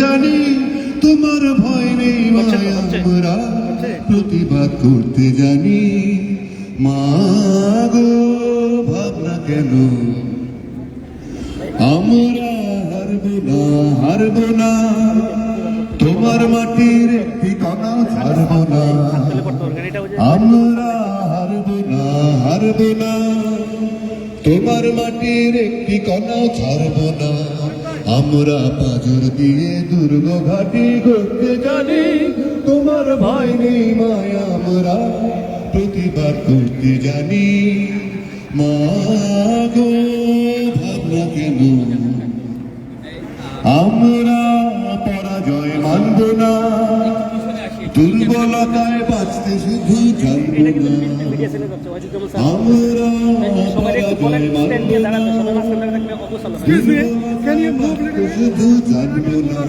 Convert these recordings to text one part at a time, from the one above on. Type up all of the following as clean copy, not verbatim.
জানি তোমার ভয় নেই মায়া আমরা প্রতিবাদ করতে জানি মা গো ভাবনা কেন আমরা হারব না তোমার মাটির একটি কণা ছাড়ব না আমরা হারব না তোমার মাটির একটি কণা ছাড়ব না আমরা পাজর দিয়ে দুর্গ ঘাটি করতে জানি তোমার ভয় নেই মায়া আমরা প্রতিবাদ করতে জানি মা গো ভাবনা কেন আমরা পরাজয় মানব না দুর্বলতায় বাঁচতে শুধু জানব না আমরা পরাজয় মানব না শুধু জানব না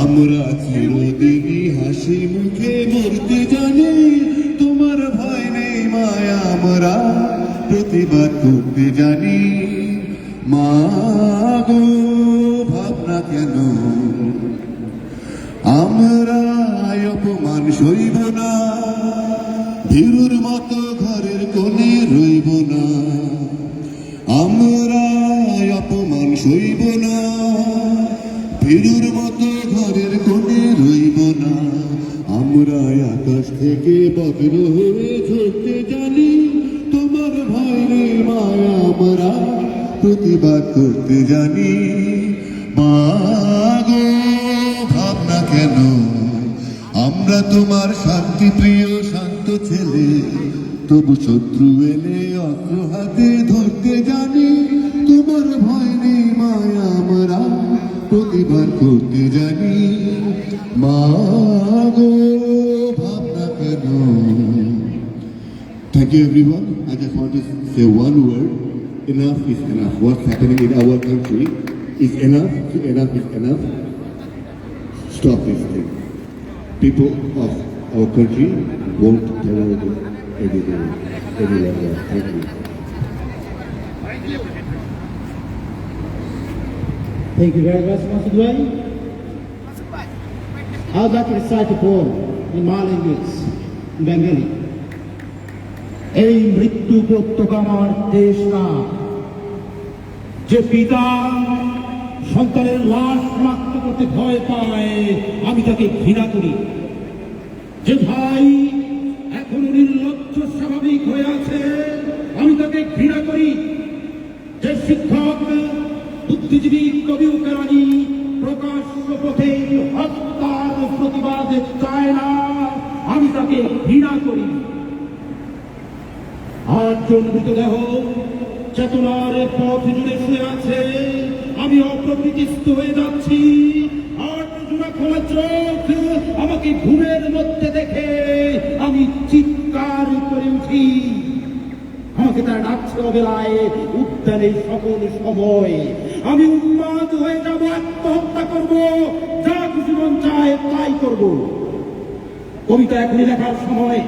আমরা চিরদিনই হাসি মুখে মরতে জানি তোমার ভয় নেই মায়া আমরা প্রতিবাদ করতে জানি মা গো ভাবনা কেন আমরা অপমান সইব না ভীরুর মতো ঘরের কোণে রইব না আমরা অপমান সইব না ভীরুর মতো ঘরের কোণে রইব না আমরা আকাশ থেকে বজ্র হয়ে ঝরতে জানি তোমার ভয় নেই মায়া আমরা প্রতিবাদ করতে জানি মা গো ভাবনা কেন আমরা তোমার শান্তি প্রিয় শান্ত ছেলে তবু শত্রু এলে অস্ত্র হাতে ধরতে জানি তোমার ভয় নেই মায়া আমরা প্রতিবাদ করতে জানি মা গো ভাবনা কেন। Thank you everyone. I just want to say one word. Enough is enough. What's happening in our country is enough. Enough is enough. Stop this thing. People of our country won't tolerate it any longer. Thank you. Thank you very much, Mr. Dwayne. I would like to recite a poem in my language, in Bengali. এই মৃত্যু উপত্যকা আমার দেশ না, যে পিতা সন্তানের লাশ শনাক্ত করতে ভয় পায় আমি তাকে ঘৃণা করি, যে ভাই এখনো নির্লজ্জ স্বাভাবিক হয়ে আছে আমি তাকে ঘৃণা করি, যে শিক্ষক বুদ্ধিজীবী কবি ও কেরানি প্রকাশ্য পথে হত্যার প্রতিবাদ চায় না আমি তাকে ঘৃণা করি। আটজন মৃতদেহ চেতনার পথ জুড়ে শুয়ে আছে আমি অপ্রকৃতিস্থ হয়ে যাচ্ছি। আট জোড়া খোলা চোখ আমাকে ঘুমের মধ্যে দেখে আমি চিৎকার করে উঠি। আমাকে তারা ডাকছে অবেলায় উদ্যানে সকল সময় আমি উন্মাদ হয়ে যাব, আত্মহত্যা করব, যা কিছু মন চায় তাই করব। কবিতা এখনই লেখার সময়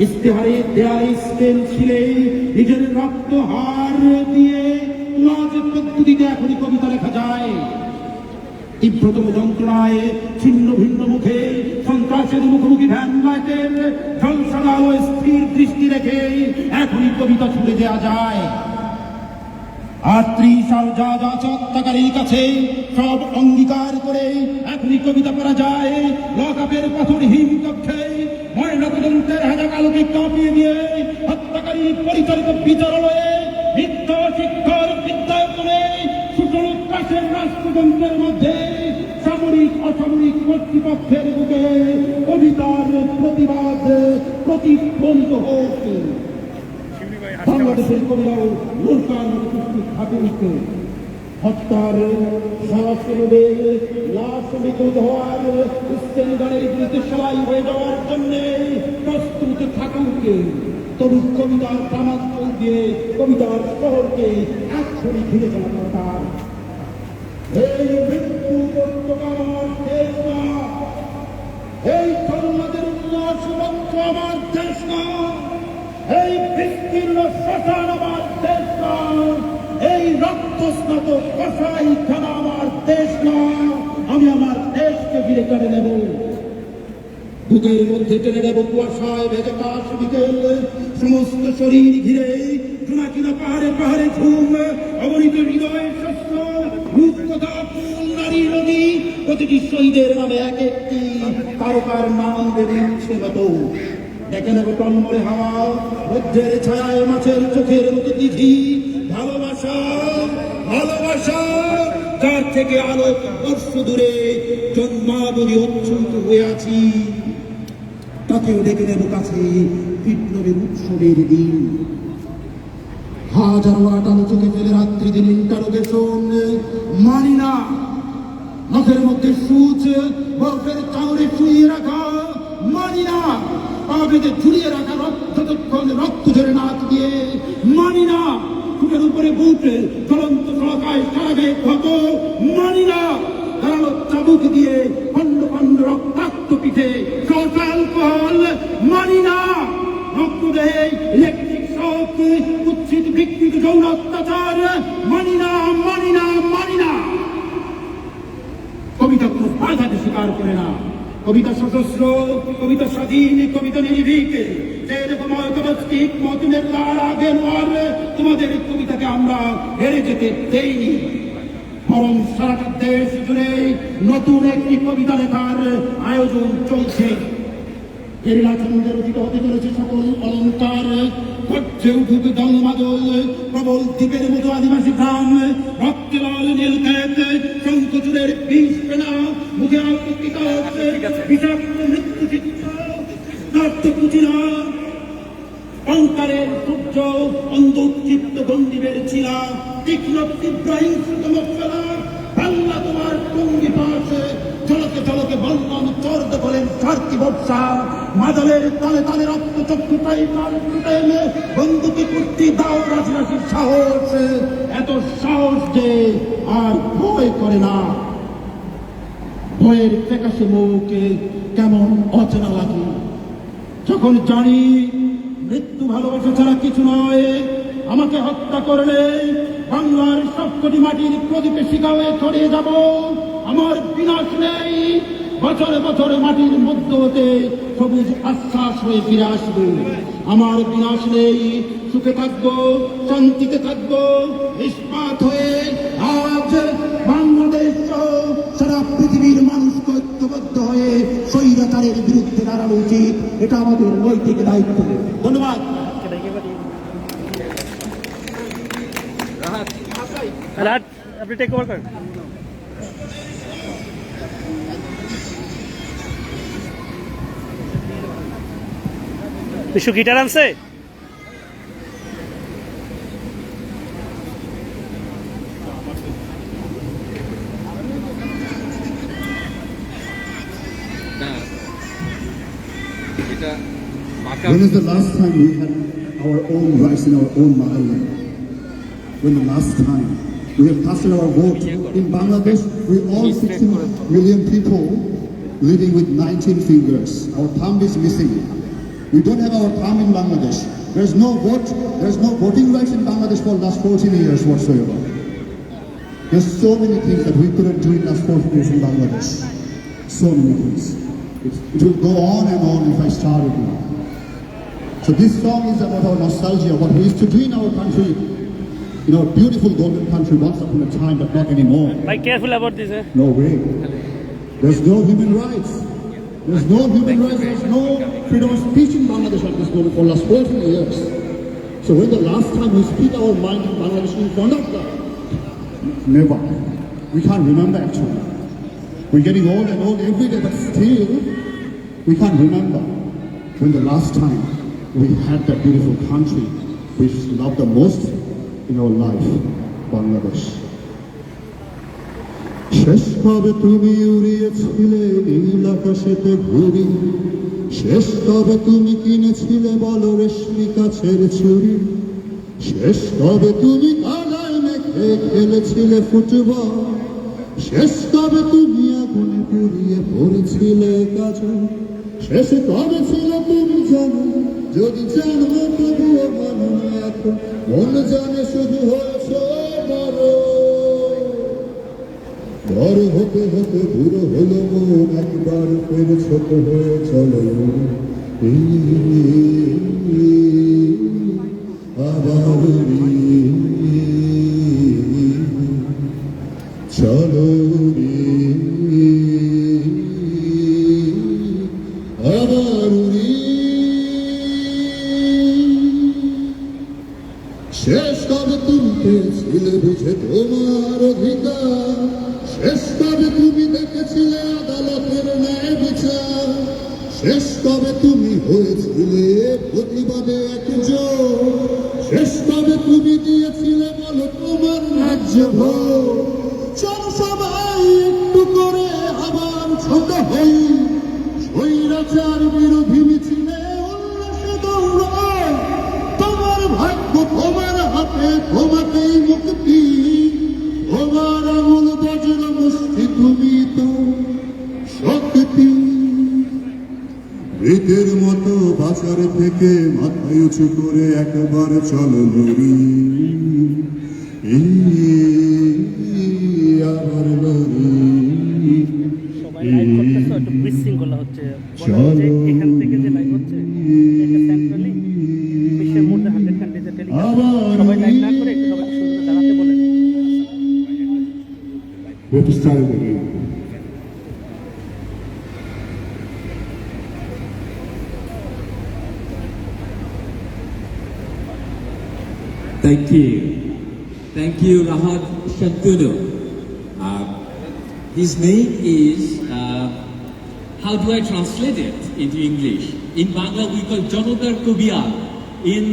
ইস্তেহারে দেয়ালে স্কেল ছিলে নিজের রক্ত হার দিয়ে তুলাজ পদ্ধতিতে এখনই কবিতা লেখা যায়। তীব্রতম যন্ত্রণায় ছিন্ন ভিন্ন মুখে সন্ত্রাসের মুখোমুখি ভ্যান লাইটের ঝলসানো আলো স্থির দৃষ্টি রেখে এখনই কবিতা ছুড়ে দেওয়া যায়। 38 সাল যা যা হত্যাকারীর কাছে সব অঙ্গীকার করে এখনই কবিতা করা যায়। লকআপের পাথরহীন কক্ষে ময়নাতদন্তের হাজার আলোকে কাঁপিয়ে দিয়ে হত্যাকারী পরিচালিত বিচারালয়ে মিথ্যা শিক্ষার বিদ্যায়তনে সুসংস্কারের রাষ্ট্রযন্ত্রের মধ্যে সামরিক অসামরিক কর্তৃপক্ষের বুকে কবিতার প্রতিবাদ প্রতিফলিত হোক। বাংলাদেশের কবিরাও মূর্খান হাতে উঠতে হত্যার সহস্রদের লাশ নিখোঁজ হওয়ার স্টেনগানের বিরুদ্ধে সবাই হয়ে যাওয়ার জন্য প্রস্তুত থাকুক। তরুণ কবিতার প্রামাঞ্চল দিয়ে কবিতার শহরকে এক্ষুনি ঘিরে চলা দরকার। এই মৃত্যু উপত্যকা আমার দেশ না, এই জন্মাদের উল্লাস মঞ্চ আমার দেশ না, এই বিস্তীর্ণ শ্মশান আমার দেশ না, এই রক্তস্নাত কসাইখানা আমার দেশ না। আমি আমার দেশকে ফিরে কেড়ে নেব। বুকের মধ্যে টেনে নেব কুয়াশায় ভেজে কাশ বিকেল, সমস্ত শরীর ঘিরে জোনাকিনা পাহাড়ে পাহাড়ে ঝুম, অগণিত হৃদয়ের শস্য রূপকথা ফুল নারী নদী, প্রতিটি শহীদের নামে এক একটি তারকার নাম দেবে উৎসবত। দেখে নেব টনমরে হাওয়া, রৌদ্রের ছায়ায় মাছের চোখের মতো দিঘি, ভালোবাসা ভালোবাসা যার থেকে আলোক বর্ষ দূরে জন্মাবলী উচ্ছ্বসিত হয়ে আছি, তাকেও ডেকে নেব কাছে বিপ্লবের উৎসবের দিন। হাজারো আটালো চোখে ফেলে রাত্রি দিন ইন্টারোগেশন মানি না, নখের মধ্যে সূচ বরফের চাউরে চুইয়ে রাখা মানি না, পাবেদে ঝুলিয়ে রাখা যতক্ষণ রক্ত ঝরে নাক দিয়ে মানি না, বুকের উপরে বুট জ্বলন্ত সড়কায় সারাবেগ হত মানি না, ধারালো চাবুক দিয়ে খন্ড খন্ড রক্তাক্ত পিঠে সহসা অ্যালকোহল মানি না, রক্তদেহে ইলেকট্রিক শক কুৎসিত বিকৃত যৌন অত্যাচার মানি না মানি না মানি না। কবিতা কোনো বাধাকে স্বীকার করে না, কবিতা সশস্ত্র, কবিতা স্বাধীন, কবিতা নির্ভীক। তোমাদের কবিতাকে আমরা হেরে যেতে দেইনি, বরং সারাটা দেশ জুড়ে নতুন একটি কবিতা লেখার আয়োজন চলছে। গেরিলা ছন্দে রচিত হতে চলেছে সকল অলঙ্কার, ঘটছে উঠুক দলমাদল প্রবল দ্বীপের মতো আদিবাসী গ্রাম, রক্তে লাল নীলক্ষেত শঙ্খচূড়ের বিষ পেনা, মুখে আলোকিত বিষাক্ত মৃত্যু চিত্র, রক্তকুচিলা অঙ্কারের সূর্য, অন্ধচিত্ত গন্ডিবের ছিলা, তীক্ষ্ণ তীব্র হিংস্রত মশলা, বাংলা তোমার টঙ্গি পাশে ঝলকে ঝলকে বললাম চর্দ বলেন সার্থী বর্ষা, মাদলের তালে তালে রক্ত চক্ষুটাই প্রাণ ফুটে এলে বন্দুকি কুর্তি দাও রাজরাশির সাহস, এত সাহস যে আর ভয় করে না। ভয়ের ফ্যাকাশে মুখে কেমন অচেনা লাগে, যখন জানি মৃত্যু ভালোবাসা ছাড়া কিছু নয়, আমাকে হত্যা করলে বাংলার সবকটি মাটির প্রদীপে শিখা হয়ে ছড়িয়ে যাব। আমার বিনাশ নেই, বছরে বছরে মাটির মধ্য হতে সবুজ আশ্বাস হয়ে ফিরে আসবে। আমার বিনাশ নেই, সুখে থাকবো, শান্তিতে থাকবো, নিষ্পাত হয়ে। আজ বাংলাদেশ সারা পৃথিবীর মানুষ ঐক্যবদ্ধ হয়ে স্বৈরাচারের বিরুদ্ধে দাঁড়ানো উচিত, এটা আমাদের নৈতিক দায়িত্ব। ধন্যবাদ। আপনি টেক ওভার করেন। বিশু গিটার আনছে? When is the last time we had our own rights in our own motherland? When the last time we have casted our vote in Bangladesh, we all 16 million people living with 19 fingers. Our thumb is missing. We don't have our thumb in Bangladesh. There's no vote, there's no voting rights in Bangladesh for the last 14 years whatsoever. There's so many things that we couldn't do in the last 14 years in Bangladesh. So many things. It will go on and on if I start it now. So this song is about our nostalgia, what we used to do in our country, in our beautiful golden country once upon a time, but not anymore. Be careful about this. No way. There's no human rights. There's no human rights. There's no freedom of speech in Bangladesh at this moment for the last 14 years. So when the last time we speak our mind in Bangladesh in front of them? Never. We can't remember actually. We're getting old and old every day, but still we can't remember when the last time we had that beautiful country we loved the most in our life, Bangladesh. শেষ কবে তুমি উড়িয়েছিলে নীল আকাশেতে ঘুড়ি, শেষ কবে তুমি কিনেছিলে বলো রেশমি কাছের চুড়ি, শেষ কবে তুমি কাদায় মেখে খেলেছিলে ফুটবল, শেষ কবে তুমি আগুনে পুড়িয়ে পড়েছিলে কাজল, শেষ কবে ছিল তুমি জানো, যদি জানো তবুও মানো না এখন, মন জানে শুধু হয়েছে বড়। বড় হতে হতে বুড়ো হলো মন, একবার ফের ছোট হয়ে চলো আবার চলো আবার শেষ কবে তুমি পেয়েছিলে বুঝে তোমার অধিকার, শেষ কবে তুমি দেখেছিলে আদালতের ন্যায় বিচার, শেষ কবে তুমি হয়েছিলে প্রতিবাদে একজন, শেষ কবে তুমি দিয়েছিলে বলো তোমার ন্যায্য ভোট। চলো সবাই একটু করে আবার ছোট হই, স্বৈরাচার বিরোধী মিছিলে উল্লাসে দৌড়াও, তোমার ভাগ্য তোমার হাতে, তোমাকেই মুক্তি, তোমার আমল বজ্র মুষ্টি, তুমি তো শক্তি। মৃতের মতো বাঁচার থেকে মাথায় উঁচু করে একবার চলো লড়ি, আবার লড়ি। সবাই লাইভ করতেছে, একটু বিশৃঙ্খলা হচ্ছে। বলা হচ্ছে এখান থেকে যে লাইভ হচ্ছে এটা সেন্ট্রালি বিশ্বের মধ্যে 100 কান্ট্রিতে টেলিকাস্ট। সবাই লাইভ না করে একটু সবাই সুন্দর দাঁড়াতে বলেন। We have to start it again. Thank you. Thank you, Rahat Shantunu. His name is, how do I translate it into English? In Bangla we call Jonodar Kobiya. In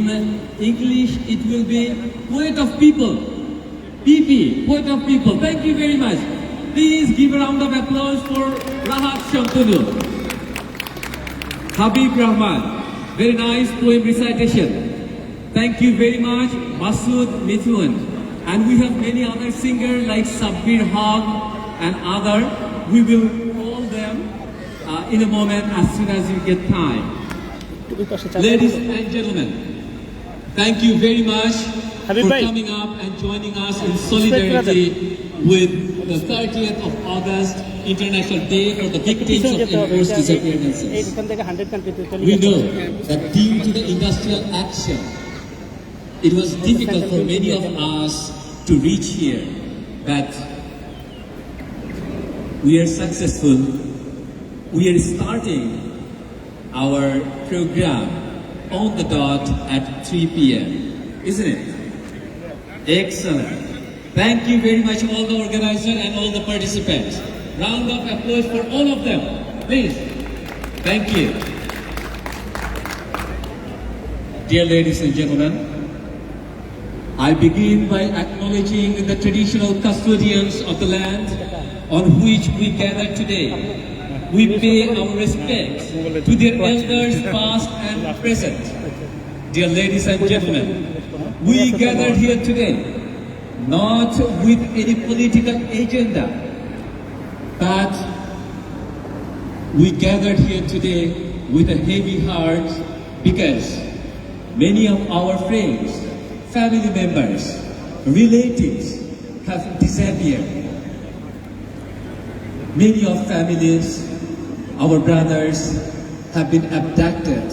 English it will be Poet of People. PP, Poet of People. Thank you very much. Please give a round of applause for Rahat Shantunu. Habib Rahman, very nice poem recitation. Thank you very much, Masood Mithun. And we have many other singers like Sabbir Haq and other. We will call them in a moment as soon as we get time. Ladies and gentlemen, thank you very much Habib for bhai. coming up and joining us in solidarity with the 30th of August International Day for the Victims of Enforced Disappearances. এখান থেকে 100 কান্ট্রিতে We telecast. know that due to the industrial action, it was difficult for many of us to reach here, but we are successful. We are starting our program on the dot at 3 p.m. Isn't it? Excellent. Thank you very much all the organizers and all the participants. Round of applause for all of them, please. Thank you. Dear ladies and gentlemen, I begin by acknowledging the traditional custodians of the land on which we gather today. We pay our respects to their elders past and present. Dear ladies and gentlemen, we gather here today not with any political agenda, but we gathered here today with a heavy heart because many of our friends, family members, relatives have disappeared. Many of families, our brothers, have been abducted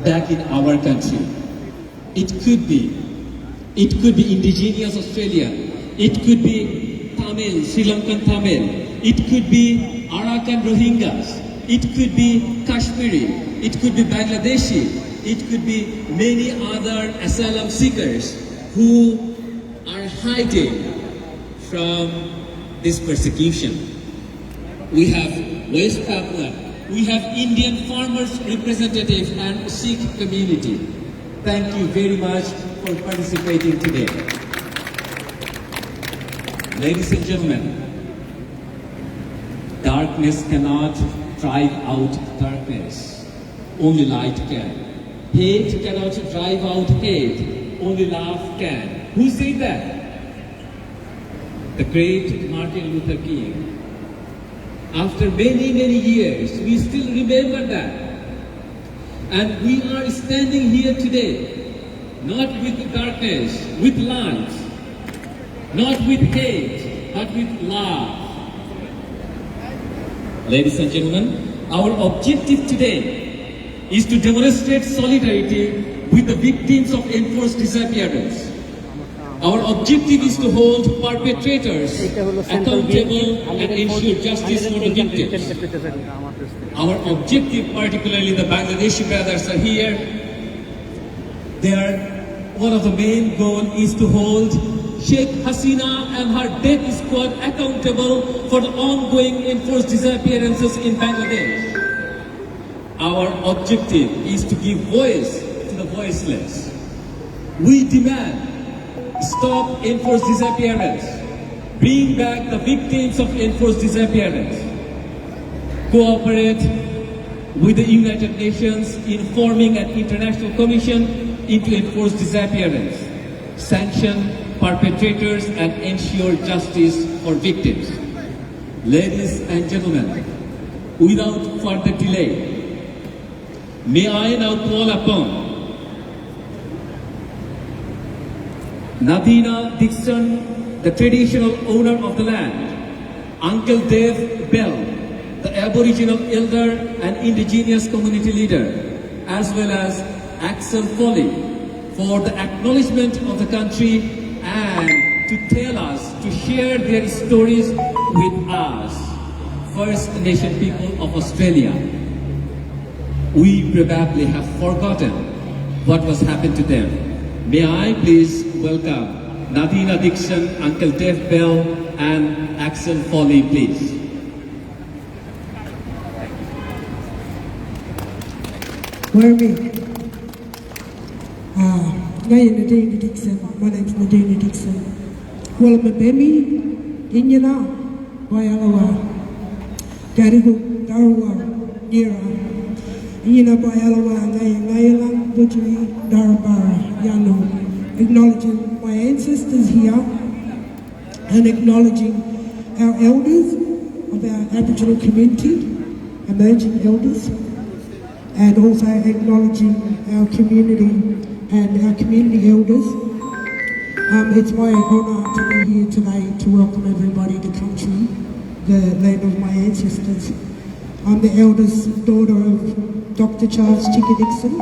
back in our country. It could be indigenous Australia, it could be Tamil, Sri Lankan Tamil, it could be Arakan Rohingyas, it could be Kashmiri, it could be Bangladeshi, it could be many other asylum seekers who are hiding from this persecution. We have West Papua, we have Indian farmers representative and Sikh community. Thank you very much for participating today. Ladies and gentlemen, darkness cannot drive out darkness, only light can. Hate cannot drive out hate, only love can. Who said that? The great Martin Luther King. After many, many years, we still remember that. And we are standing here today, not with darkness, with light, not with hate, but with love. Ladies and gentlemen, our objective today is to demonstrate solidarity with the victims of enforced disappearance. Our objective is to hold perpetrators accountable and ensure justice for the victims. Our objective, particularly the Bangladeshi brothers are here, one of the main goal is to hold Sheikh Hasina and her death squad accountable for the ongoing enforced disappearances in Bangladesh. Our objective is to give voice to the voiceless. We demand stop enforced disappearance, bring back the victims of enforced disappearance, cooperate with the United Nations in forming an international commission into enforced disappearance, sanction perpetrators and ensure justice for victims. Ladies and gentlemen, without further delay, may I now call upon Nadina Dixon, the traditional owner of the land, Uncle Dave Bell, the Aboriginal elder and indigenous community leader, as well as Axel Foley, for the acknowledgement of the country and to tell us, to share their stories with us, First Nation people of Australia. We probably have forgotten what was happened to them. May I please welcome Nadina Dixon, Uncle Dave Bell, and Axel Foley, please. Wormy. Nadina Dixon. My name's Nadina Dixon. Walamabemi, Inyana, Waialawa, Garihu, Darwa, Nira, Inyana Waialawa, Ngayalang, Butri, Darabara, Yano. Acknowledging my ancestors here and acknowledging our elders of our Aboriginal community, emerging elders, and also acknowledging our community and our community elders. It's my honour to be here today to welcome everybody to country, the land of my ancestors. I'm the eldest daughter of Dr. Charles Chicka Dixon,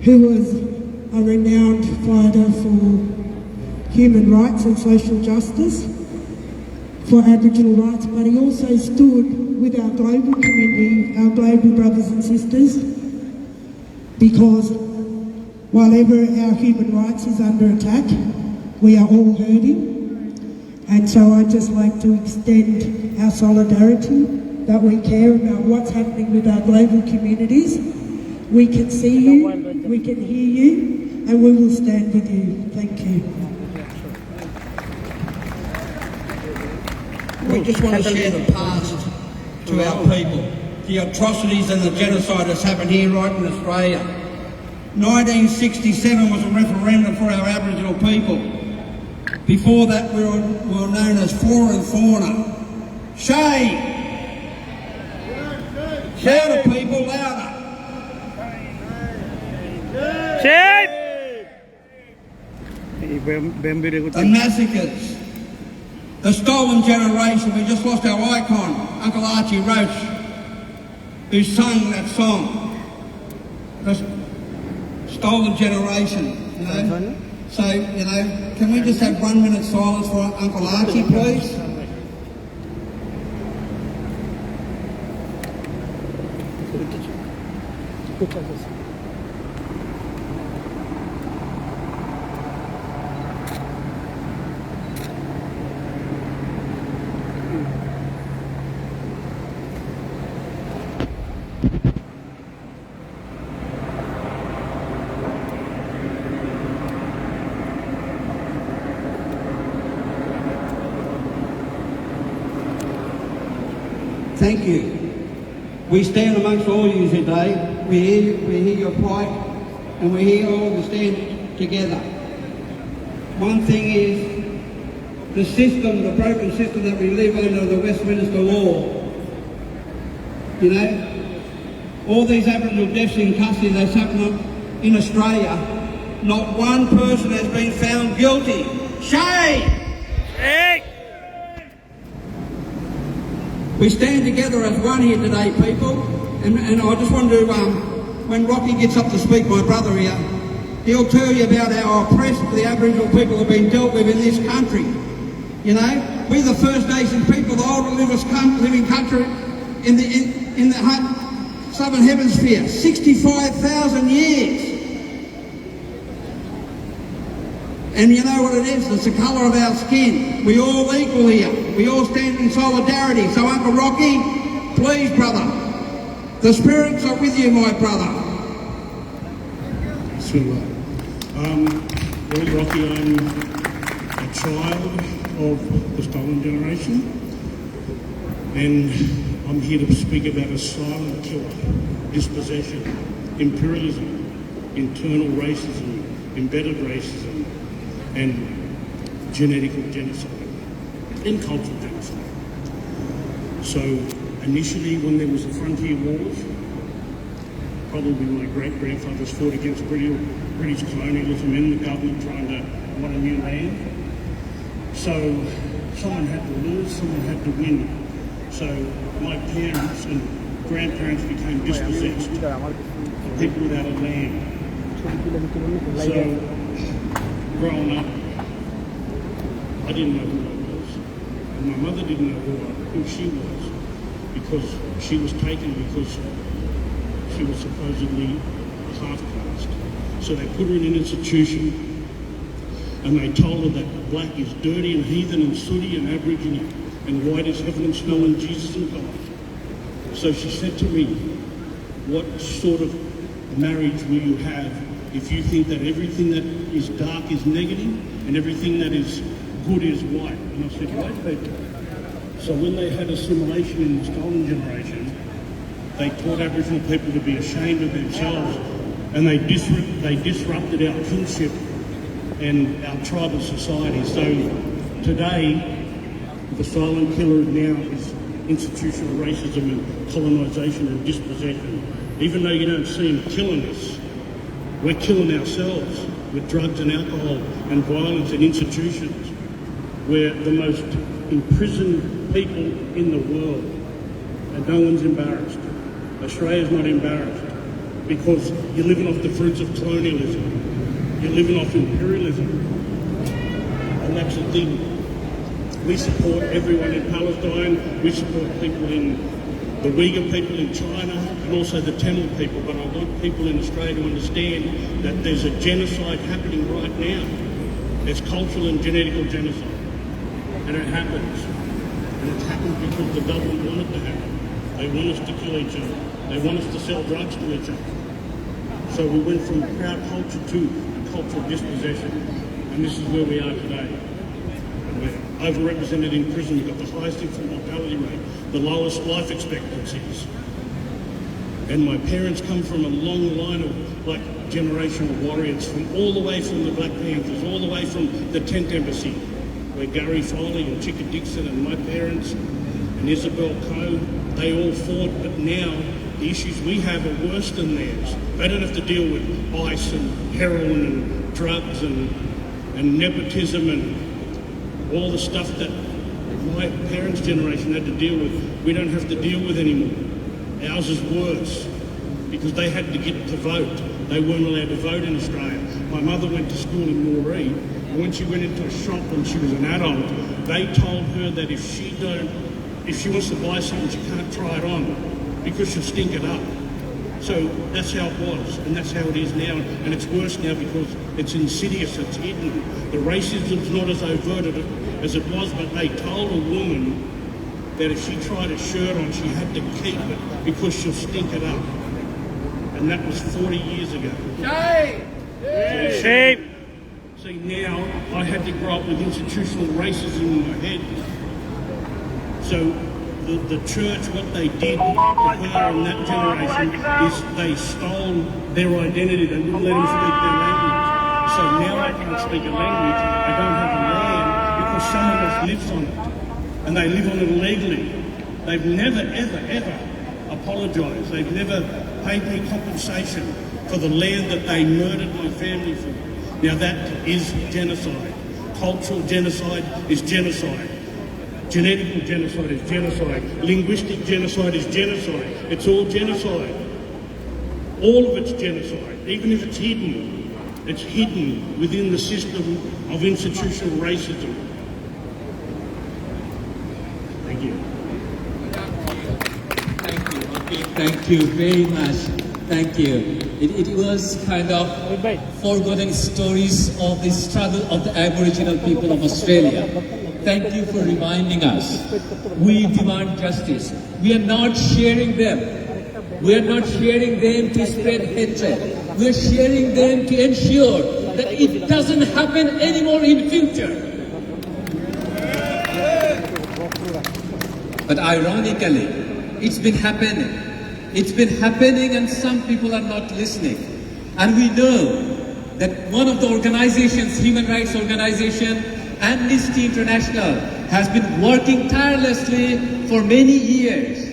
who was a renowned fighter for human rights and social justice, for Aboriginal rights, but he also stood with our global community, our global brothers and sisters, because while ever our human rights is under attack, we are all hurting. And so I'd just like to extend our solidarity, that we care about what's happening with our global communities. We can see you, we can hear you, and we will stand with you. Thank you. We just want to share the past to our people, the atrocities and the genocide that's happened here right in Australia. 1967 was a referendum for our Aboriginal people. Before that we were known as flora and fauna. Shame! Louder people, louder! The massacres, the stolen generation. We just lost our icon, Uncle Archie Roach, who sung that song. The stolen generation, you know. So, you know, can we just have 1 minute silence for Uncle Archie, please? Thank you. We stand amongst all you today. We hear your plight, and we hear all to stand together. One thing is, the system, the broken system that we live under, the Westminster law, you know, all these Aboriginal deaths in custody that's happening in Australia, not one person has been found guilty. Shame! We stand together as one here today, people. And I just want to, when Rocky gets up to speak, my brother here, he'll tell you about how oppressed the Aboriginal people have been dealt with in this country. You know, we're the First Nation people, the oldest living country in the Southern Hemisphere, 65,000 years. And you know what it is? It's the colour of our skin. We all equal here. We all stand in solidarity. So Uncle Rocky, please, brother, the spirits are with you, my brother. Well, Rocky, I'm a child of the stolen generation, and I'm here to speak about a silent killer, dispossession, imperialism, internal racism, embedded racism, and genetic genocide and cultural genocide. So initially, when there was the frontier wars, probably my great-grandfathers fought against British colonialism and the government trying to want a new land. So someone had to lose, someone had to win. So my parents and grandparents became dispossessed, people without a land. So growing up, I didn't know who I was, and my mother didn't know who she was, because she was taken because she was supposedly half-caste. So they put her in an institution, and they told her that black is dirty and heathen and sooty and Aboriginal, and white is heaven and snow and Jesus and God. So she said to me, what sort of marriage will you have if you think that everything that is dark is negative and everything that is good is white? And I said, white people. So when they had assimilation in the stolen generation, they taught Aboriginal people to be ashamed of themselves, and they disrupted our kinship and our tribal society. So today, the silent killer now is institutional racism and colonisation and dispossession. Even though you don't see him killing us, we're killing ourselves with drugs and alcohol and violence and institutions. We're the most imprisoned people in the world, and no one's embarrassed. Australia's not embarrassed because you're living off the fruits of colonialism. You're living off imperialism. And that's the thing. We support everyone in Palestine. We support people in the Uyghur people in China, and also the Tamil people. But I want people in Australia to understand that there's a genocide happening right now. It's cultural and genetical genocide. And it happens. And it's happened because the government wanted it to happen. They want us to kill each other. They want us to sell drugs to each other. So we went from proud culture to a cultural dispossession. And this is where we are today. We're overrepresented in prison. We've got the highest infant mortality rate, the lowest life expectancies. And my parents come from a long line of generational warriors, from all the way from the Black Panthers, all the way from the 10th Embassy, where Gary Foley and Chicka Dixon and my parents and Isabel Coe, they all fought. But now the issues we have are worse than theirs. They don't have to deal with ice and heroin and drugs and nepotism and all the stuff that my parents' generation had to deal with. We don't have to deal with anymore. Ours is worse because they had to get to vote. They weren't allowed to vote in Australia. My mother went to school in Moree, and when she went into a shop when she was an adult, they told her that if she wants to buy something, she can't try it on because she'll stink it up. So that's how it was, and that's how it is now, and it's worse now because it's insidious, it's hidden. The racism's not as overt as it was, but they told a woman that if she tried a shirt on, she had to keep it because she'll stink it up. And that was 40 years ago. Shame! See, now I had to grow up with institutional racism in my head. So the church, what they did with her and that generation is they stole their identity. They wouldn't let them speak their language. So now I can't speak a language. I don't have a land because someone else lives on it. And they live on it illegally. They've never, ever, ever apologised. They've never paid me compensation for the land that they murdered my family for. Now that is genocide. Cultural genocide is genocide. Genetical genocide is genocide. Linguistic genocide is genocide. It's all genocide. All of it's genocide, even if it's hidden. It's hidden within the system of institutional racism. Thank you. Thank you very much. Thank you. It was kind of forgotten stories of the struggle of the Aboriginal people of Australia. Thank you for reminding us. We demand justice. We are not sharing them. We are not sharing them to spread hatred. We are sharing them to ensure that it doesn't happen anymore in future. But ironically, it's been happening. It's been happening and some people are not listening. And we know that one of the organizations, human rights organization, Amnesty International, has been working tirelessly for many years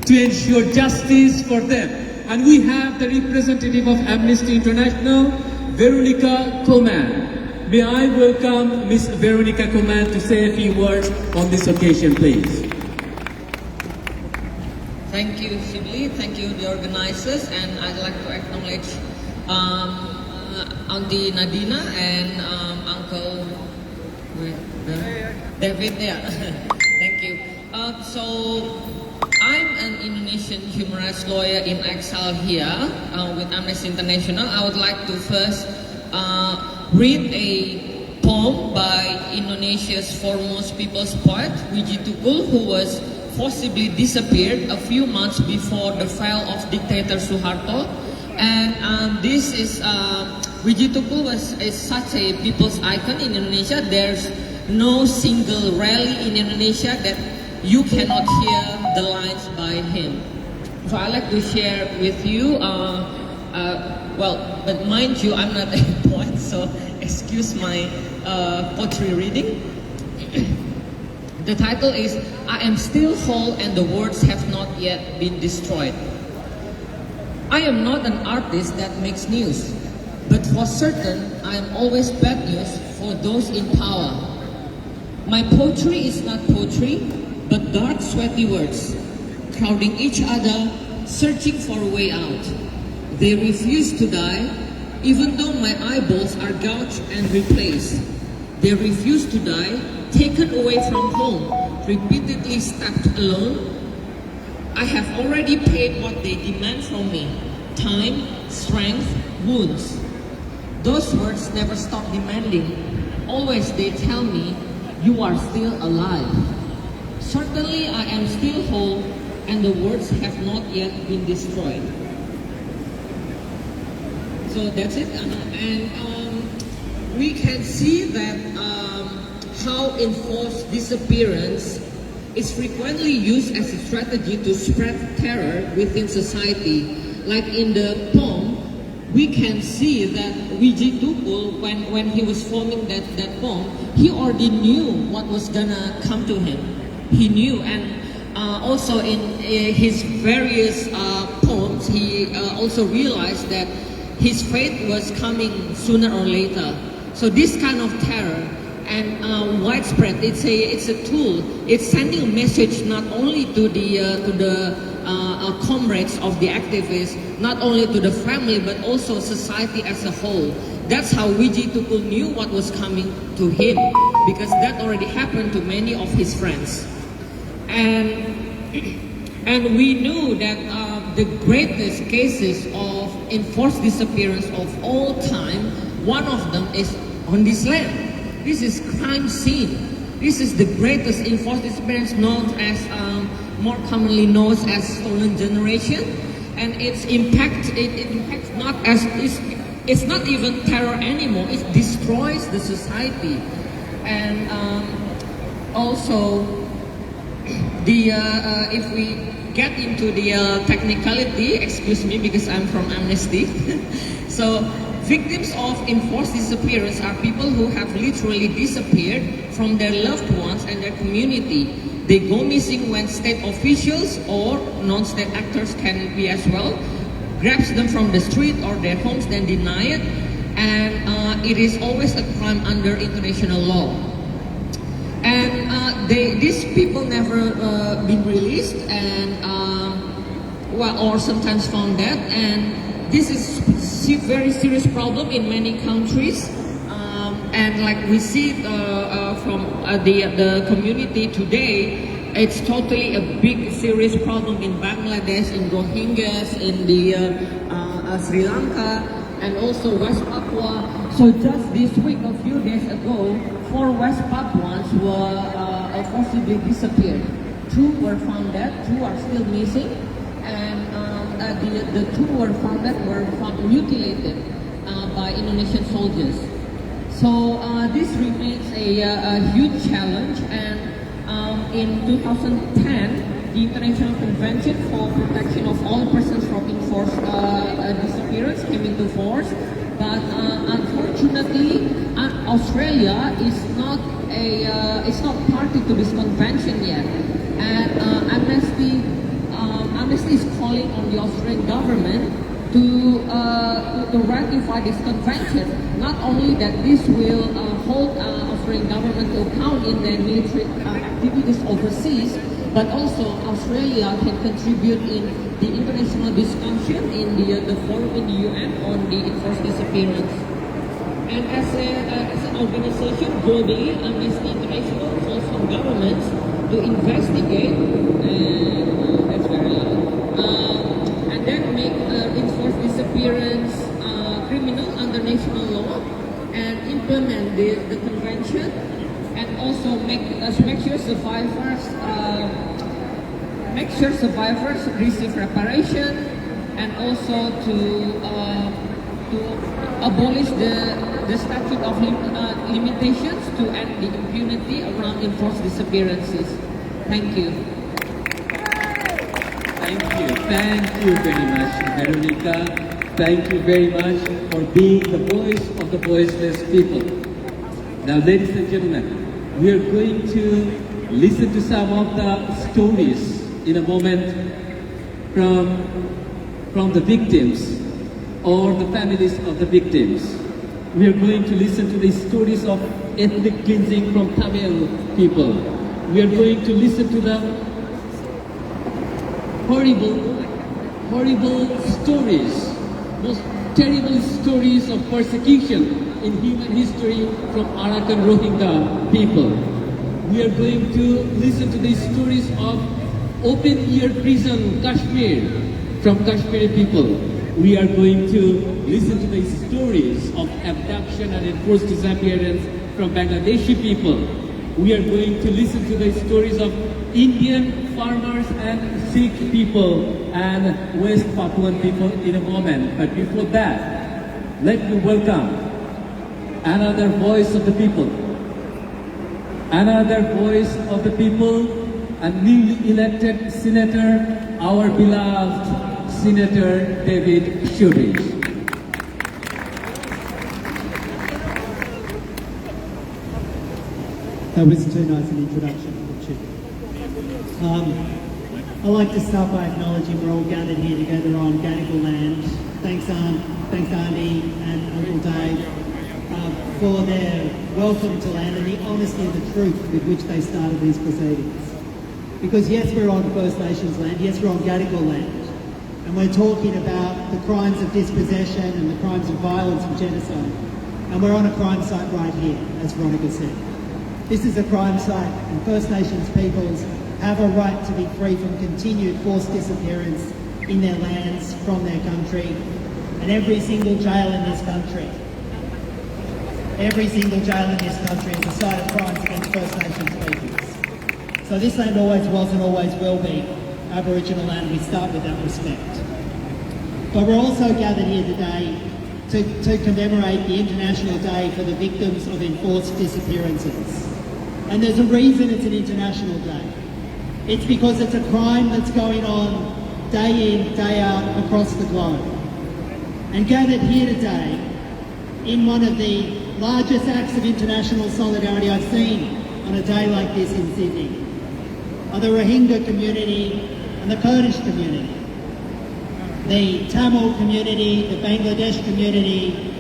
to ensure justice for them. And we have the representative of Amnesty International, Veronica Coman. May I welcome Ms. Veronica Coman to say a few words on this occasion, please. Thank you, Shibli. Thank you, the organizers. And I'd like to acknowledge Auntie Nadina and Uncle David. Yeah. Thank you. So I'm an Indonesian human rights lawyer in exile here with Amnesty International. I would like to first read a poem by Indonesia's foremost people's poet, Wiji Tukul, who was forcibly disappeared a few months before the fall of dictator Suharto. And this is, Wiji Tukul is such a people's icon in Indonesia. There's no single rally in Indonesia that you cannot hear the lines by him. So I'd like to share with you, well, but mind you, I'm not a poet, so excuse my poetry reading. The title is, I am still whole and the words have not yet been destroyed. I am not an artist that makes news, but for certain, I am always bad news for those in power. My poetry is not poetry, but dark, sweaty words, crowding each other, searching for a way out. They refuse to die, even though my eyeballs are gouged and replaced. They refuse to die, taken away from home, repeatedly stabbed alone. I have already paid what they demand from me: time, strength, wounds. Those words never stop demanding. Always they tell me, you are still alive. Certainly I am still whole and the words have not yet been destroyed. So that's it. And we can see that how enforced disappearance is frequently used as a strategy to spread terror within society. Like in the poem, we can see that Wiji Tukul, when he was forming that poem, he already knew what was gonna come to him. He knew, and also in his various poems, he also realized that his fate was coming sooner or later. So this kind of terror and widespread, it's a tool. It's sending a message not only to the comrades of the activists, not only to the family, but also society as a whole. That's how Wiji Tukul knew what was coming to him, because that already happened to many of his friends. And we knew that the greatest cases of enforced disappearance of all time, one of them is on this land. This is crime scene. This is the greatest enforced disappearance, known as, more commonly known as stolen generation. And its impact, it impacts not as, it's not even terror anymore. It destroys the society. And also, if we get into the technicality, excuse me because I'm from Amnesty. So victims of enforced disappearance are people who have literally disappeared from their loved ones and their community. They go missing when state officials or non-state actors can be as well, grabs them from the street or their homes, then deny it. And it is always a crime under international law. And these people never been released and or sometimes found dead, and this is very serious problem in many countries. And like we see from the community today, it's totally a big serious problem in Bangladesh, in Rohingyas, in the Sri Lanka, and also West Papua. So just this week, a few days ago, 4 West Papuans were forcibly disappeared. 2 were found dead, 2 are still missing, and the 2 were found dead were mutilated by Indonesian soldiers. So this remains a huge challenge, and in 2010, the International Convention for Protection of All Persons from Enforced Disappearance came into force, but unfortunately, Australia is not party to this convention yet, and Amnesty is calling on the Australian government to ratify this convention. Not only that this will hold Australian government to account in their military activities overseas, but also Australia can contribute in the international discussion in the forum in the UN on the enforced disappearance. And as an organization globally, Amnesty International calls on governments to investigate, that's very loud, and then make enforced disappearance criminal under national law, and implement the convention, and also make sure survivors receive reparation, and also to abolish the statute of limitations to end the impunity around enforced disappearances. Thank you. Thank you very much, Veronica. Thank you very much for being the voice of the voiceless people. Now, ladies and gentlemen, we are going to listen to some of the stories in a moment from the victims or the families of the victims. We are going to listen to the stories of ethnic cleansing from Tamil people. We are going to listen to the horrible stories, most terrible stories of persecution in human history from Arakan Rohingya people. We are going to listen to the stories of open-air prison Kashmir from Kashmiri people. We are going to listen to the stories of abduction and enforced disappearance from Bangladeshi people. We are going to listen to the stories of Indian farmers and Sikh people and West Papuan people in a moment. But before that, let me welcome another voice of the people. Another voice of the people, a newly elected senator, our beloved Senator David Shubridge. That was too nice an introduction, Chip. I'd like to start by acknowledging we're all gathered here together on Gadigal land. Thanks Auntie and Uncle Dave for their welcome to land and the honesty and the truth with which they started these proceedings. Because yes, we're on First Nations land, yes, we're on Gadigal land, and we're talking about the crimes of dispossession and the crimes of violence and genocide, and we're on a crime site right here, as Veronica said. This is a crime site, and First Nations peoples have a right to be free from continued forced disappearance in their lands, from their country, and every single jail in this country is a site of crimes against First Nations peoples. So this land always was and always will be Aboriginal land. We start with that respect. But we're also gathered here today to commemorate the International Day for the Victims of Enforced Disappearances. And there's a reason it's an international day. It's because it's a crime that's going on day in, day out across the globe. And gathered here today in one of the largest acts of international solidarity I've seen on a day like this in Sydney are the Rohingya community and the Kurdish community, the Tamil community, the Bangladesh community,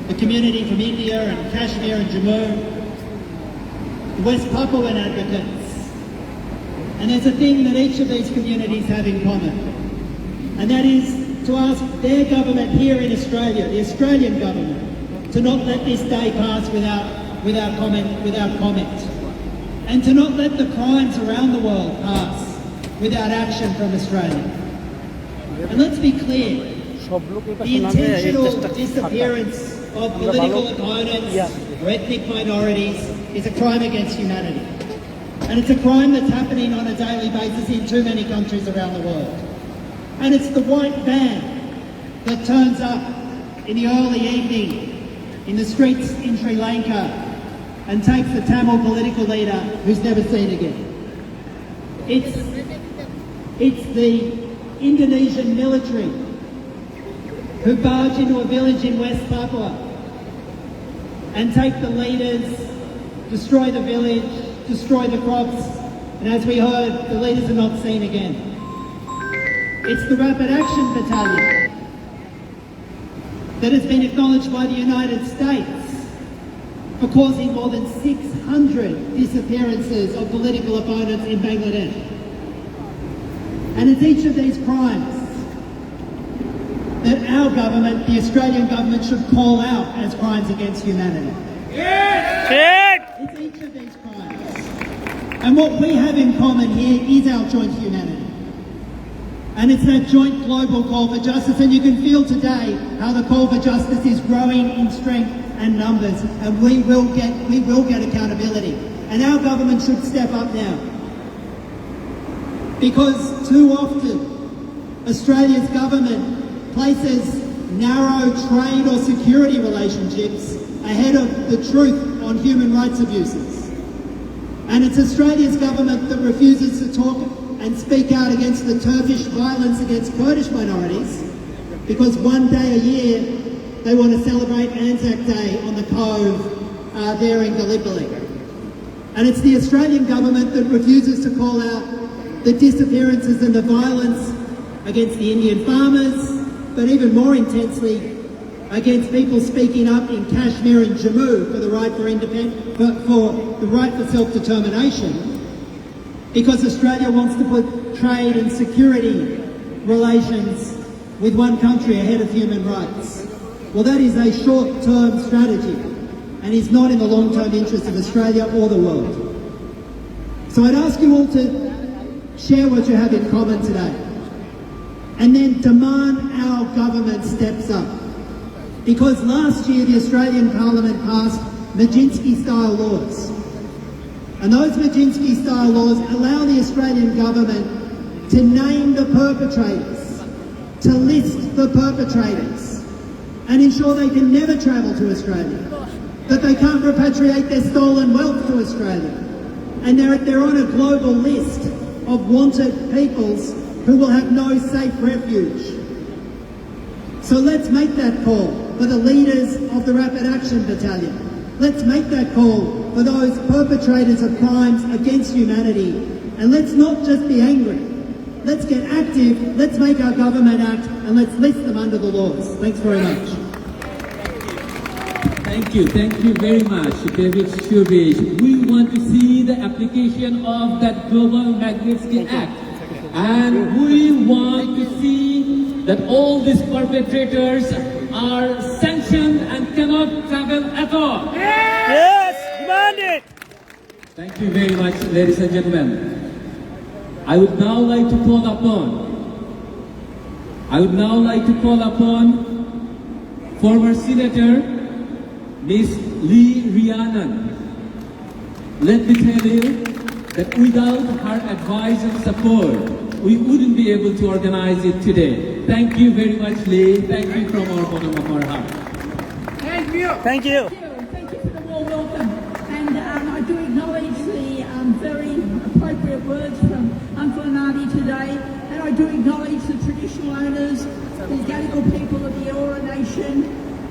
the community from India and Kashmir and Jammu, West Papuan advocates. And there's a thing that each of these communities have in common. And that is to ask their government here in Australia, the Australian government, to not let this day pass without comment. And to not let the crimes around the world pass without action from Australia. And let's be clear, the intentional disappearance of political opponents or ethnic minorities is a crime against humanity. And it's a crime that's happening on a daily basis in too many countries around the world. And it's the white van that turns up in the early evening in the streets in Sri Lanka and takes the Tamil political leader who's never seen again. It's the Indonesian military who barge into a village in West Papua and take the leaders, destroy the village, destroy the crops, and as we heard, the leaders are not seen again. It's the Rapid Action Battalion that has been acknowledged by the United States for causing more than 600 disappearances of political opponents in Bangladesh. And it's each of these crimes that our government, the Australian government, should call out as crimes against humanity. It's each of these crimes. And what we have in common here is our joint humanity. And it's that joint global call for justice, and you can feel today how the call for justice is growing in strength and numbers, and we will get accountability. And our government should step up now. Because too often, Australia's government places narrow trade or security relationships ahead of the truth on human rights abuses. And it's Australia's government that refuses to talk and speak out against the Turkish violence against Kurdish minorities, because one day a year they want to celebrate Anzac Day on the Cove there in Gallipoli. And it's the Australian government that refuses to call out the disappearances and the violence against the Indian farmers, but even more intensely against people speaking up in Kashmir and Jammu for the right for the right for self-determination, because Australia wants to put trade and security relations with one country ahead of human rights. Well, that is a short-term strategy and is not in the long-term interest of Australia or the world. So I'd ask you all to share what you have in common today, and then demand our government steps up. Because last year the Australian Parliament passed Majinsky-style laws. And those Majinsky-style laws allow the Australian government to name the perpetrators, to list the perpetrators, and ensure they can never travel to Australia, that they can't repatriate their stolen wealth to Australia. And they're on a global list of wanted peoples who will have no safe refuge. So let's make that call for the leaders of the Rapid Action Battalion. Let's make that call for those perpetrators of crimes against humanity. And let's not just be angry. Let's get active, let's make our government act, and let's list them under the laws. Thanks very much. Thank you very much, David Shubich. We want to see the application of that Global Magnitsky Act. And we want to see that all these perpetrators are sanctioned and cannot travel at all. Yes, demand it. Thank you very much, ladies and gentlemen. I would now like to call upon former Senator Ms. Lee Rhiannon. Let me tell you that without her advice and support, we wouldn't be able to organize it today. Thank you very much, Lee. Thank you from our bottom of our heart. Thank you. Thank you for the warm welcome. And I do acknowledge the very appropriate words from Uncle and Auntie today. And I do acknowledge the traditional owners, the Gadigal people of the Eora Nation,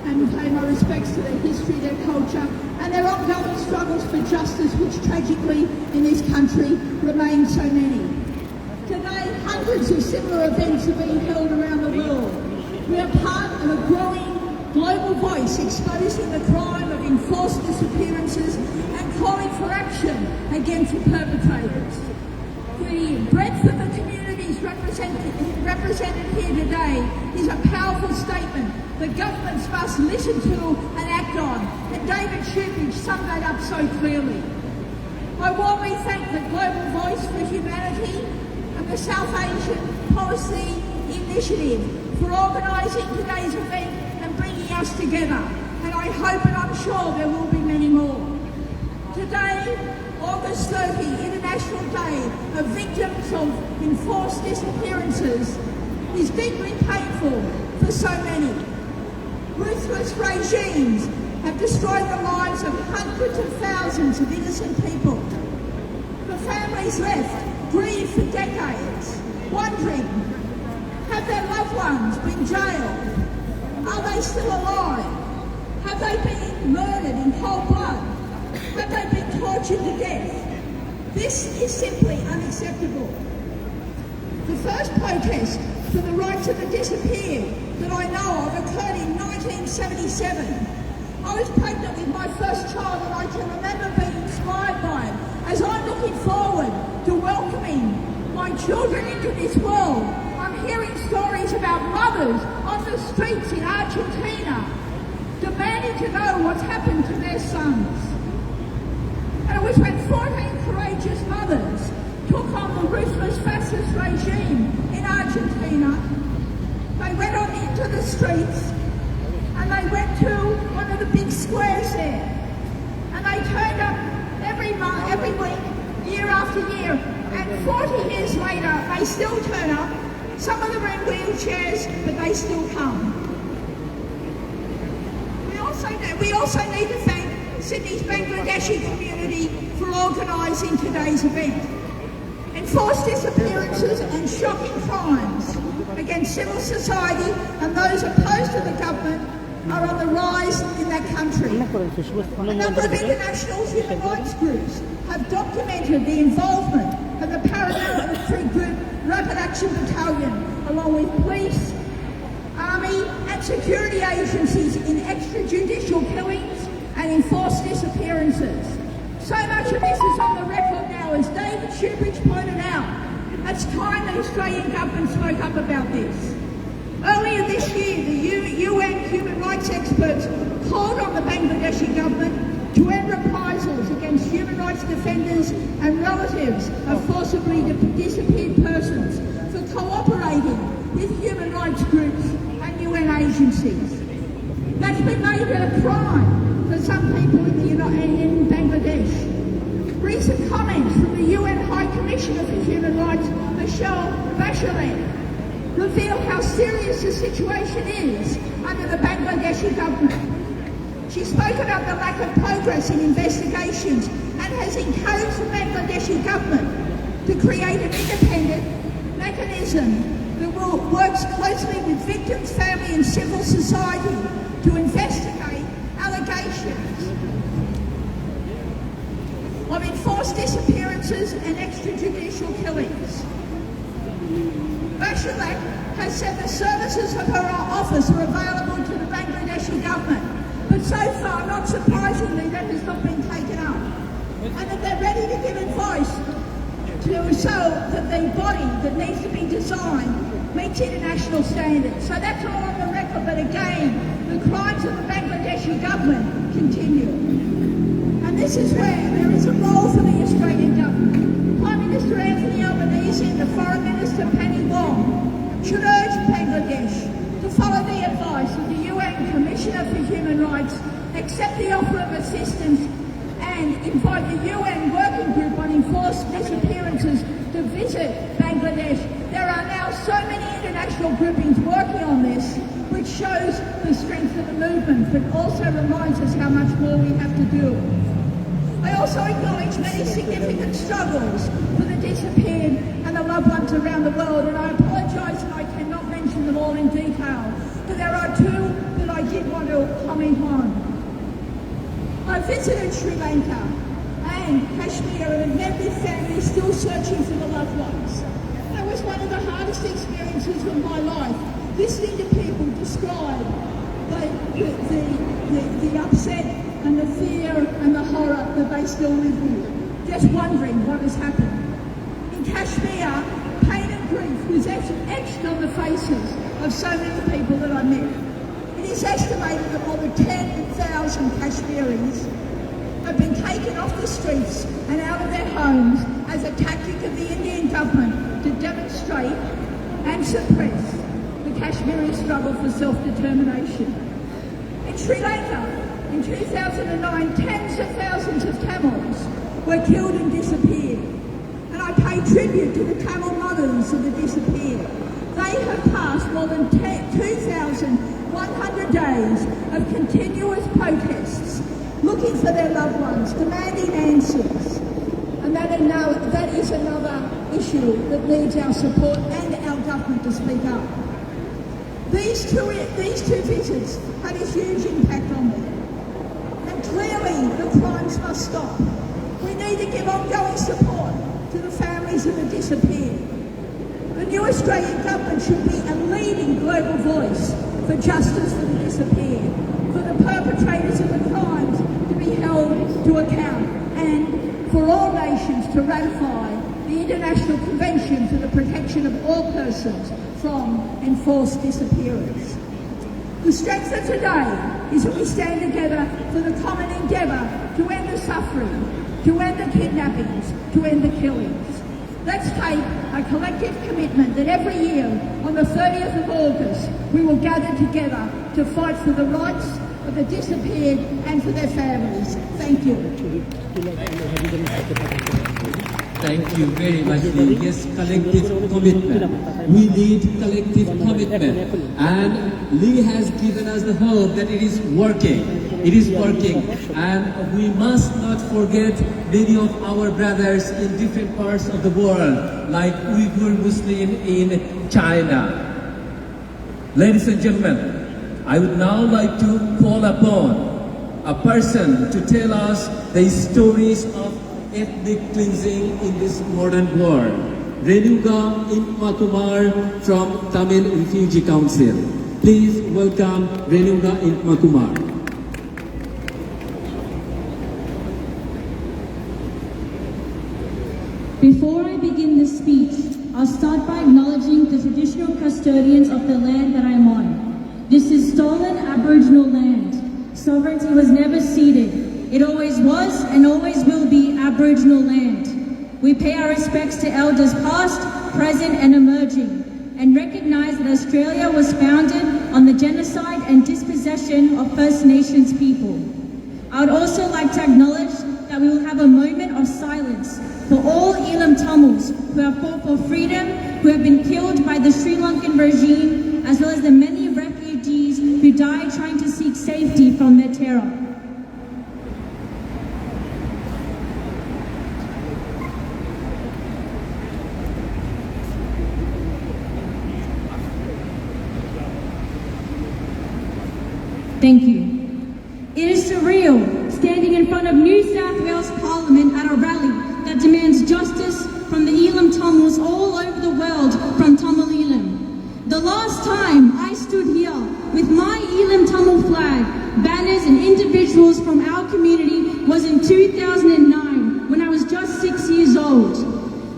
and pay my respects to their history, their culture, and their ongoing struggles for justice, which tragically in this country remain so many. Today, hundreds of similar events are being held around the world. We are part of a growing global voice exposing the crime of enforced disappearances and calling for action against the perpetrators. The breadth of the communities represented here today is a powerful statement that governments must listen to and act on, and David Shoebridge summed that up so clearly. I warmly thank the Global Voice for Humanity and the South Asian Policy Initiative for organising today's event and bringing us together, and I hope and I'm sure there will be many more. Today, August 30, International Day of Victims of Enforced Disappearances, is deeply painful for so many. Ruthless regimes have destroyed the lives of hundreds of thousands of innocent people. The families left grieve for decades, wondering, have their loved ones been jailed? Are they still alive? Have they been murdered in cold blood? Have they been tortured to death? This is simply unacceptable. The first protest for the rights of the disappeared that I know of occurred in 1977. I was pregnant with my first child and I can remember being inspired by it as I'm looking forward to welcoming my children into this world. I'm hearing stories about mothers on the streets in Argentina demanding to know what's happened to their sons. And it was when 14 courageous mothers took on the ruthless fascist regime in Argentina. They went on into the streets and they went to one of the big squares there. And they turned up every week, year after year. And 40 years later, they still turn up. Some of them are in wheelchairs, but they still come. We also need to thank Sydney's Bangladeshi community for organising today's event. Enforced disappearances and shocking crimes against civil society and those opposed to the government are on the rise in that country. A number of international human rights groups have documented the involvement of the paramilitary group Rapid Action Battalion, along with police, army and security agencies in extrajudicial killings and enforced disappearances. So much of this is on the record now, as David Shoebridge pointed out. It's time the Australian government spoke up about this. Earlier this year, the UN human rights experts called on the Bangladeshi government to end reprisals against human rights defenders and relatives of forcibly disappeared persons for cooperating with human rights groups and UN agencies. That's been made a crime for some people in Bangladesh. Recent comments from the UN High Commissioner for Human Rights, Michelle Bachelet, reveal how serious the situation is under the Bangladeshi government. She spoke about the lack of progress in investigations and has encouraged the Bangladeshi government to create an independent mechanism that works closely with victims, family and civil society to investigate allegations of enforced disappearances and extrajudicial killings. Bachelet has said the services of her office are available to the Bangladeshi government, but so far, not surprisingly, that has not been taken up. And that they're ready to give advice so that the body that needs to be designed meets international standards. So that's all on the record, but again, the crimes of the Bangladeshi government continue. And this is where there is a role for the Australian government. Prime Minister Anthony Albanese and the Foreign Minister Penny Wong should urge Bangladesh to follow the advice of the UN Commissioner for Human Rights, accept the offer of assistance and invite the UN Working Group on Enforced Disappearances to visit Bangladesh. There are now so many international groupings working on this, which shows the strength of the movement, but also reminds us how much more we have to do. I also acknowledge many significant struggles for the disappeared and the loved ones around the world, and I apologise that I cannot mention them all in detail, but there are two that I did want to comment on. I visited Sri Lanka and Kashmir and met with families still searching for the loved ones. That was one of the hardest experiences of my life, listening to people describe the upset and the fear and the horror that they still live with, just wondering what has happened. In Kashmir, pain and grief was etched on the faces of so many people that I met. It is estimated that more than 10,000 Kashmiris have been taken off the streets and out of their homes as a tactic of the Indian government to demonstrate and suppress the Kashmiri struggle for self-determination. In Sri Lanka, in 2009, tens of thousands of Tamils were killed and disappeared. And I pay tribute to the Tamil mothers of the disappeared. They have passed more than 2,100 days of continuous protests, looking for their loved ones, demanding answers. And that is another issue that needs our support and our government to speak up. These two visits had a huge impact on me. And clearly the crimes must stop. We need to give ongoing support to the families of the disappeared. The new Australian government should be a leading global voice for justice for the disappeared, for the perpetrators of the crimes to be held to account, and for all nations to ratify the International Convention for the Protection of All Persons from Enforced Disappearance. The strength of today is that we stand together for the common endeavour to end the suffering, to end the kidnappings, to end the killings. Let's take a collective commitment that every year on the 30th of August we will gather together to fight for the rights of the disappeared and for their families. Thank you. Thank you very much, Lee. Yes, collective commitment. We need collective commitment. And Lee has given us the hope that it is working. It is working. And we must not forget many of our brothers in different parts of the world, like Uyghur Muslim in China. Ladies and gentlemen, I would now like to call upon a person to tell us the stories of ethnic cleansing in this modern world. Renuga Inmakumar from Tamil Refugee Council. Please welcome Renuga Inmakumar. Before I begin this speech, I'll start by acknowledging the traditional custodians of the land that I'm on. This is stolen Aboriginal land. Sovereignty was never ceded. It always was and always will be Aboriginal land. We pay our respects to elders past, present and emerging, and recognise that Australia was founded on the genocide and dispossession of First Nations people. I would also like to acknowledge that we will have a moment of silence for all Elam Tamils who have fought for freedom, who have been killed by the Sri Lankan regime, as well as the many refugees who died trying to seek safety from their terror. Thank you. It is surreal standing in front of New South Wales Parliament at a rally that demands justice from the Elam Tamils all over the world from Tamil Elam. The last time I stood here with my Elam Tamil flag, banners and individuals from our community was in 2009 when I was just 6 years old.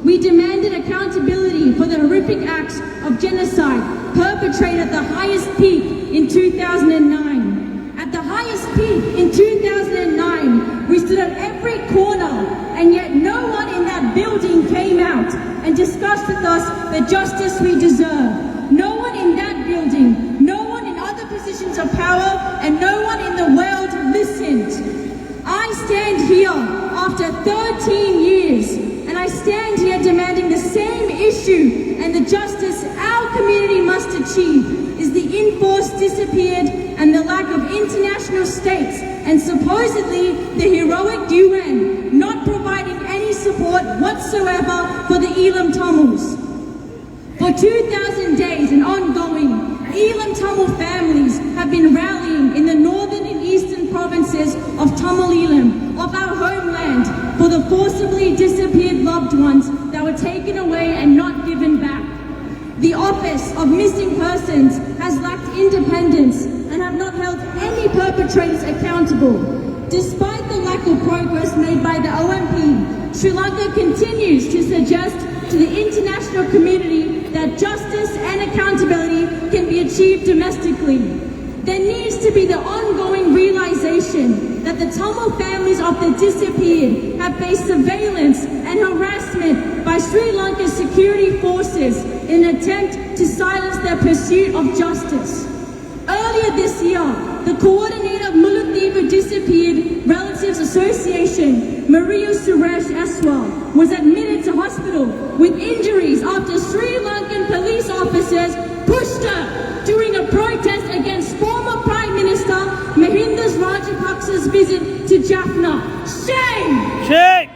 We demanded accountability for the horrific acts of genocide perpetrated at the highest peak in 2009. At the highest peak in 2009, we stood at every corner, and yet no one in that building came out and discussed with us the justice we deserve. No one in that building, no one in other positions of power, and no one in the world listened. I stand here after 13 years, and I stand here demanding the same issue, and the justice our community must achieve is the enforced disappeared and the lack of international states and supposedly the heroic UN not providing any support whatsoever for the Elam Tamils. For 2,000 days and ongoing, Elam Tamil families have been rallying in the northern and eastern provinces of Tamil Elam, of our homeland, for the forcibly disappeared loved ones that were taken away and not given back. The Office of Missing Persons has lacked independence and and have not held any perpetrators accountable. Despite the lack of progress made by the OMP, Sri Lanka continues to suggest to the international community that justice and accountability can be achieved domestically. There needs to be the ongoing realization that the Tamil families of the disappeared have faced surveillance and harassment by Sri Lanka's security forces in an attempt to silence their pursuit of justice. Earlier this year, the coordinator of Mullaitivu Disappeared Relatives Association, Maria Suresh Aswal, was admitted to hospital with injuries after Sri Lankan police officers pushed her during a protest against former Prime Minister Mahinda Rajapaksa's visit to Jaffna. Shame! Shame!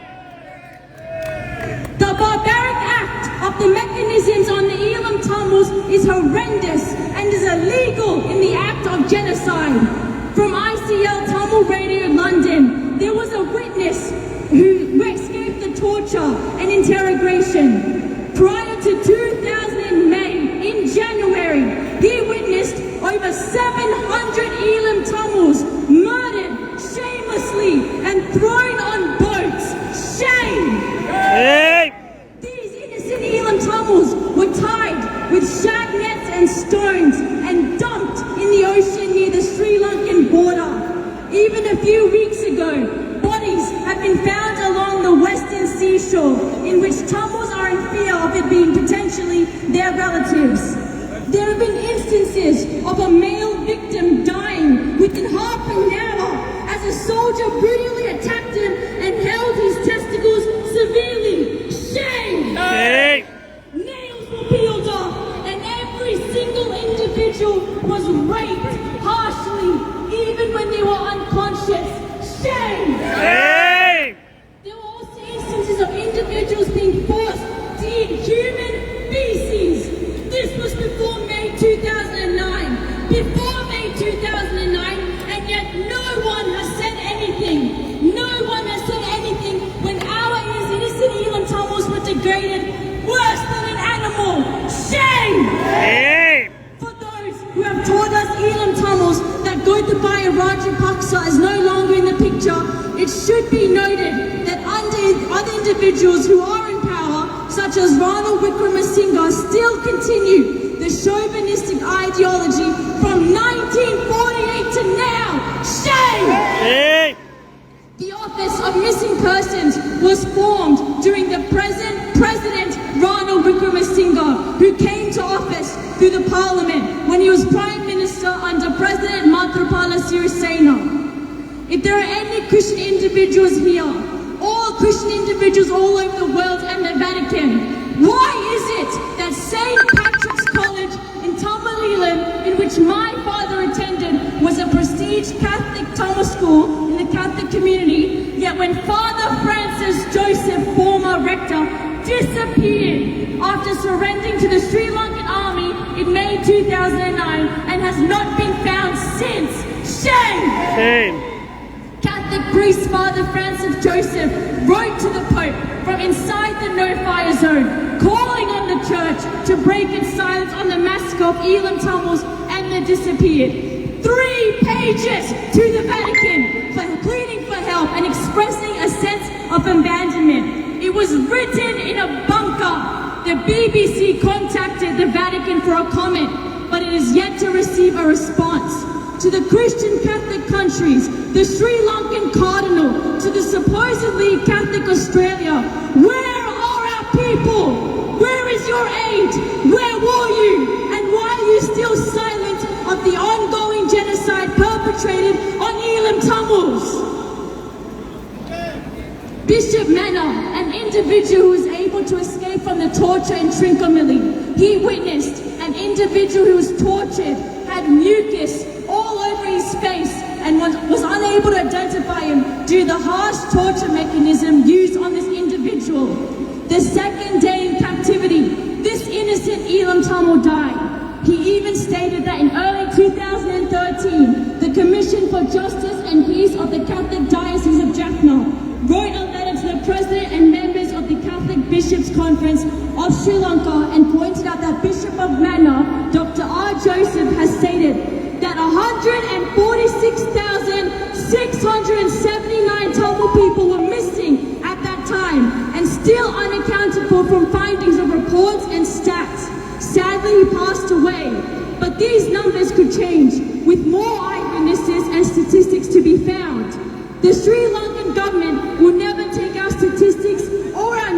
The barbaric act of the mechanisms on the Elam Tamils is horrendous and is illegal in the act of genocide. From ICL Tamil Radio London, there was a witness who escaped the torture and interrogation. Prior to 2000 May, in January, he witnessed over 700 Elam Tamils murdered shamelessly and thrown on boats. Shame! Shame! These innocent Elam Tamils were tied with shag nets and stones and dumped in the ocean near the Sri Lankan border. Even a few weeks ago, bodies have been found along the western seashore in which Tamils are in fear of it being potentially their relatives. There have been instances of a male victim dying within half an hour as a soldier brutally attacked him and held his testicles severely. Shame! Shame! Nails were peeled off and every single individual was raped harshly, even when they were unconscious. Shame! Shame! There were also instances of individuals being forced to eat human feces. This was before May 2009. Before May 2009, and yet no one has said anything. No one has said anything when our innocent Elam Tamils were degraded worse than an animal. Shame! Shame! For those who have taught us Elam Tamils that Gotabaya Rajapaksa is no longer in the picture, it should be noted that other individuals who are in power, such as Ranil Wickremesinghe, still continue the chauvinistic ideology from 1948 to now. Shame! Shame! The Office of Missing Persons was formed during the present President Ranil Wickremesinghe, who came to office through the Parliament when he was Prime Minister under President Maithripala Sirisena. If there are any Christian individuals here, all Christian individuals all over the world and the Vatican, why is it that St. Patrick's College in Tamil Elam, in which my father attended, was a prestige Catholic Tamil school in the Catholic community, yet when Father Francis Joseph, former rector, disappeared after surrendering to the Sri Lankan army in May 2009 and has not been found since? Shame! Shame! Catholic priest Father Francis Joseph wrote to the Pope from inside the no-fire zone, calling on the church to break its silence on the massacre of Elam Tamils and the disappeared. 3 pages to the Vatican for pleading for help and expressing a sense of abandonment. It was written in a bunker. The BBC contacted the Vatican for a comment, but it is yet to receive a response. To the Christian Catholic countries, the Sri Lankan Cardinal, to the supposedly Catholic Australia, where are our people? Where is your aid? Where were you? And why are you still silent of the ongoing genocide perpetrated on Elam Tamils? Bishop Manor, an individual who was able to escape from the torture in Trincomalee, he witnessed an individual who was tortured, had mucus all over his face, and was unable to identify him due to the harsh torture mechanism used on this individual. The second day in captivity, this innocent Elam Tamil died. He even stated that in early 2013, the Commission for Justice and Peace of the Catholic Diocese of Jaffna wrote a letter to the President and members of the Catholic Bishops' Conference of Sri Lanka and pointed out that Bishop of Manor, Dr. R. Joseph, has stated that a 146,679 Tamil people were missing at that time and still unaccounted for from findings of reports and stats. Sadly, he passed away, but these numbers could change with more eyewitnesses and statistics to be found. The Sri Lankan government will never take our statistics or our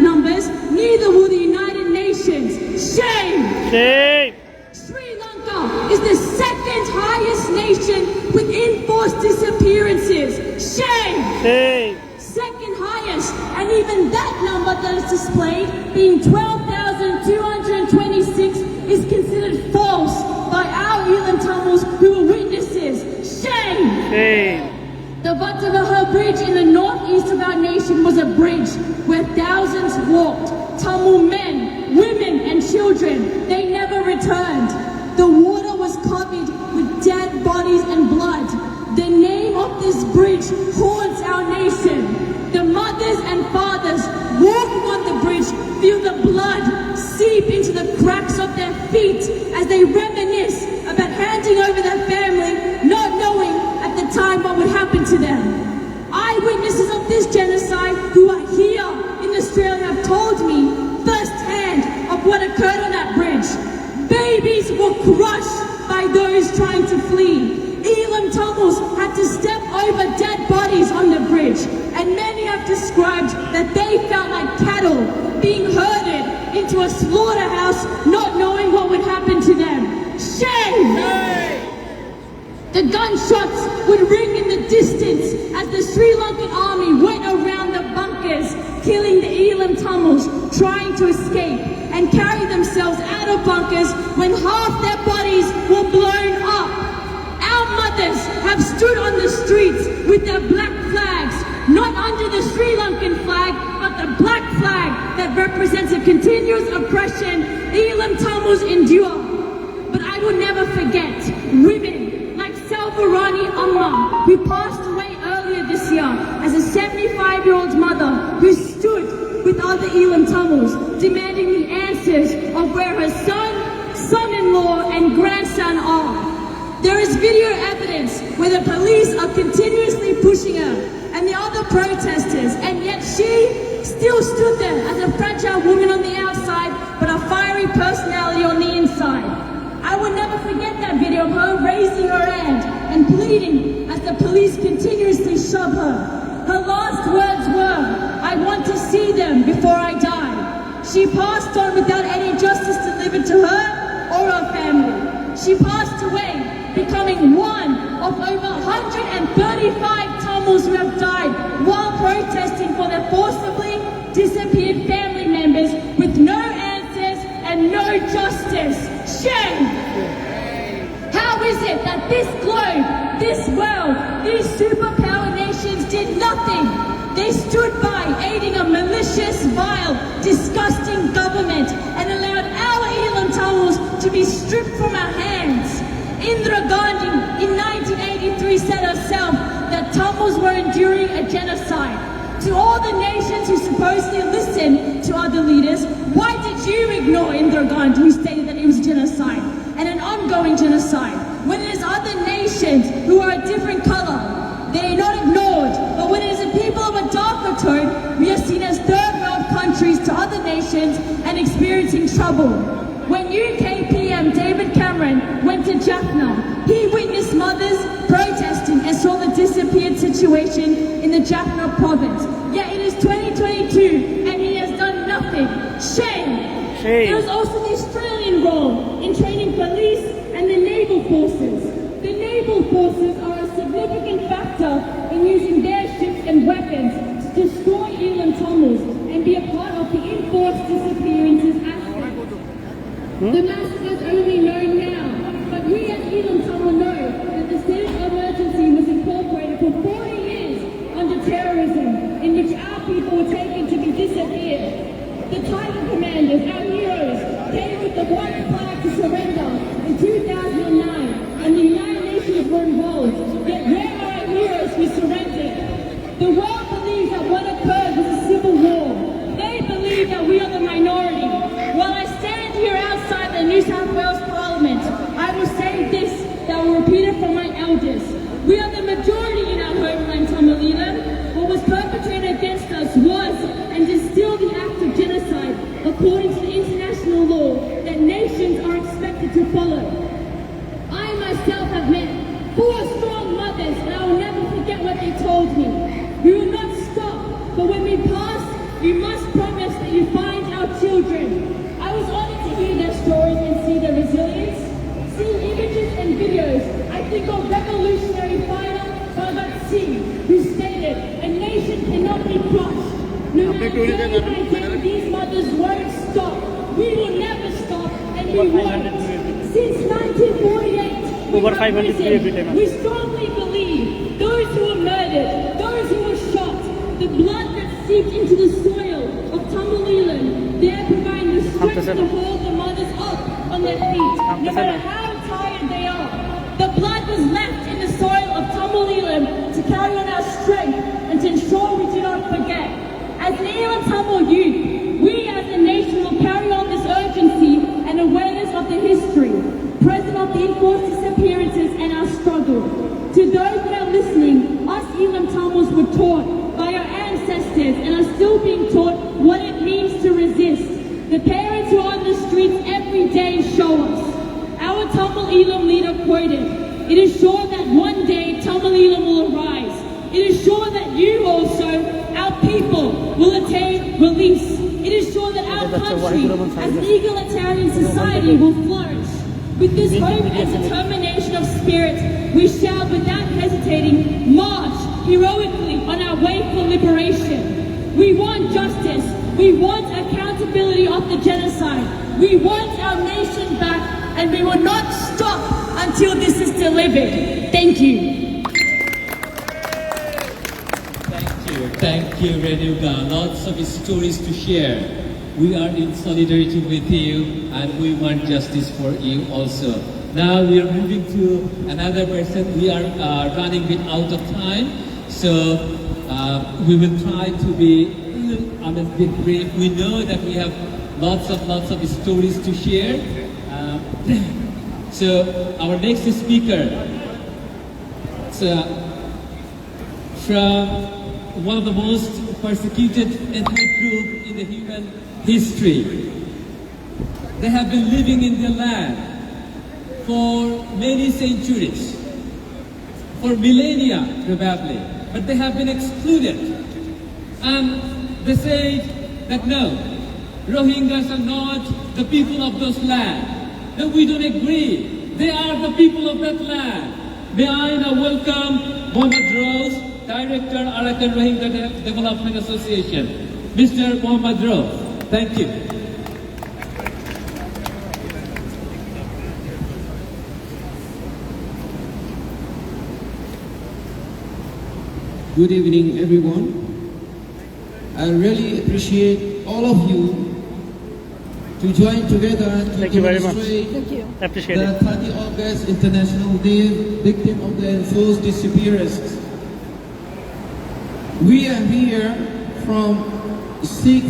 numbers, neither will the United Nations. Shame! Shame! Sri Lanka is the second highest nation with enforced disappearances. Shame! Shame! Second highest, and even that number that is displayed, being 12,226, is considered false by our Elam Tamils who were witnesses. Shame! Shame! The Vatavaha Bridge in the northeast of our nation was a bridge where thousands walked. Tamil men, women and children, they never returned. The water was covered with dead bodies and blood. The name of this bridge haunts our nation. The mothers and fathers walking on the bridge feel the blood seep into the cracks of their feet as they reminisce about handing over their family, not knowing at the time what would happen to them. Eyewitnesses of this genocide who are here in Australia have told me firsthand of what occurred on that bridge. Babies were crushed by those trying to flee. Elam Tamils had to step over dead bodies on the bridge, and many have described that they felt like cattle being herded into a slaughterhouse, not knowing what would happen to them. Shame! The gunshots would ring in the distance as the Sri Lankan army went around the bunkers, killing the Elam Tamils trying to escape and carry themselves out of bunkers when half their bodies were blown up. Our mothers have stood on the streets with their black flags, not under the Sri Lankan flag, but the black flag that represents a continuous oppression Elam Tamils endure. But I will never forget women like Salvarani Amma, who passed away earlier this year as a 75-year-old mother who stood with other Elam Tamils, demanding the answers of where her son, son-in-law and grandson are. There is video evidence where the police are continuously pushing her and the other protesters, and yet she still stood there as a fragile woman on the outside, but a fiery personality on the inside. I will never forget that video of her raising her hand and pleading as the police continuously shove her. Her last words were, "I want to see them before I die." She passed on without any justice delivered to her or her family. She passed away, becoming one of over 135 Tamils who have died while protesting for their forcibly disappeared family members with no answers and no justice. Shame! How is it that this globe, this world, these superpower nations did nothing? They stood by aiding a malicious, vile, disgusting government and allowed our Elam Tamils to be stripped from our hands. Indira Gandhi in 1983 said herself that Tamils were enduring a genocide. To all the nations who supposedly listen to other leaders, why did you ignore Indira Gandhi, who stated that it was genocide and an ongoing genocide? When it is other nations who are a different color, they are not ignored. But when it is the people of a darker tone, we are seen as third world countries to other nations and experiencing trouble. When UK PM David Cameron went to Jaffna, he witnessed mothers protesting and saw the disappeared situation in the Jaffna province. Yet it is 2022 and he has done nothing. Shame! Shame. There is also the Australian role in training police and the naval forces. The naval forces are a significant factor in using their ships and weapons to destroy Elam Tamils and be a part of the enforced disappearances aspect. The massacre is only known now, but we as Elam Tamil know that the state of emergency was incorporated for 40 years under terrorism, in which our people were taken to be disappeared. The Tiger Commanders, our heroes, came with the white flag to surrender in 2009, and the United Nations were involved. Yet where are our heroes who surrendered? The world believes that what occurred was a civil war. They believe that we are the minority. While I stand here outside the New South Wales Parliament, I will say this that will repeat to follow. I myself have met 4 strong mothers, and I will never forget what they told me. We will not stop, but when we pass, you must promise that you find our children. I was honored to hear their stories and see their resilience. Seeing images and videos, I think of revolutionary fighter Bhagat Singh, who stated, "A nation cannot be crushed. No matter day by day, these mothers won't stop. We will never stop, and we won't." Since 1948, Over 500 every time. we strongly believe those who were murdered, those who were shot, the blood that seeped into the soil of Tamalilan, they're providing the strength to hold the mothers up on their feet, no matter how tired they are. The blood was left in the soil of Tamalilan to carry on our strength and to ensure we do not forget. As an Elam Tamil youth, we as a nation will carry on this urgency and awareness of the history, present of the enforced disappearances and our struggle. To those that are listening, us Elam Tamils were taught by our ancestors and are still being taught what it means to resist. The parents who are on the streets every day show us. Our Tamil Elam leader quoted, "It is sure that one day Tamil Elam will arise. It is sure that you also, our people, will attain release. It is sure that our country, as an egalitarian society, will flourish. With this hope and determination of spirit, we shall, without hesitating, march heroically on our way for liberation. We want justice. We want accountability of the genocide. We want our nation back, and we will not stop until this is delivered." Thank you. Thank you, Renuka. Lots of stories to share. We are in solidarity with you, and we want justice for you also. Now we are moving to another person. We are running a bit out of time, so we will try to be a bit brief. We know that we have lots of stories to share. So our next speaker, from one of the most persecuted ethnic group in the human history. They have been living in the land for many centuries, for millennia probably, but they have been excluded. And they say that no, Rohingyas are not the people of those land. No, we don't agree. They are the people of that land. May I now welcome Mohammad Rose, Director, Arakan Rohingya Development Association. Mr. Mohammad Rose, thank you. Good evening, everyone. I really appreciate all of you to join together to Thank you very much. demonstrate Appreciate the it. 30 August International Day victim of the enforced disappearances. We are here from Sikh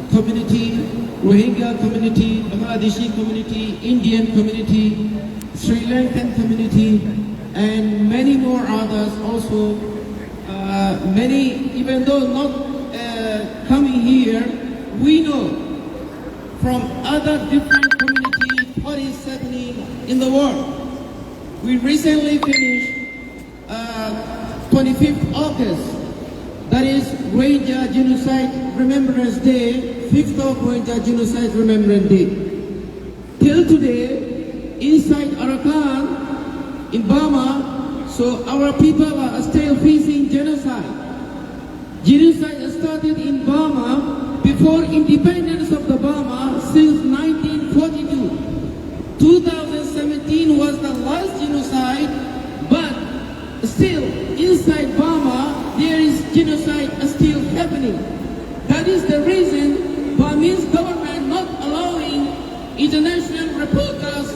community, Rohingya community, Bangladeshi community, Indian community, Sri Lankan community, and many more others also. Many, even though not coming here, we know from other different communities what is happening in the world. We recently finished 25th August, that is Rohingya Genocide Remembrance Day, 5th of Rohingya Genocide Remembrance Day. Till today, inside Arakan, in Burma, so our people are still facing genocide. Genocide started in Burma before independence of the Burma since 1942. 2017 was the last genocide, but still inside Burma there is genocide still happening. That is the reason Burmese government not allowing international reporters,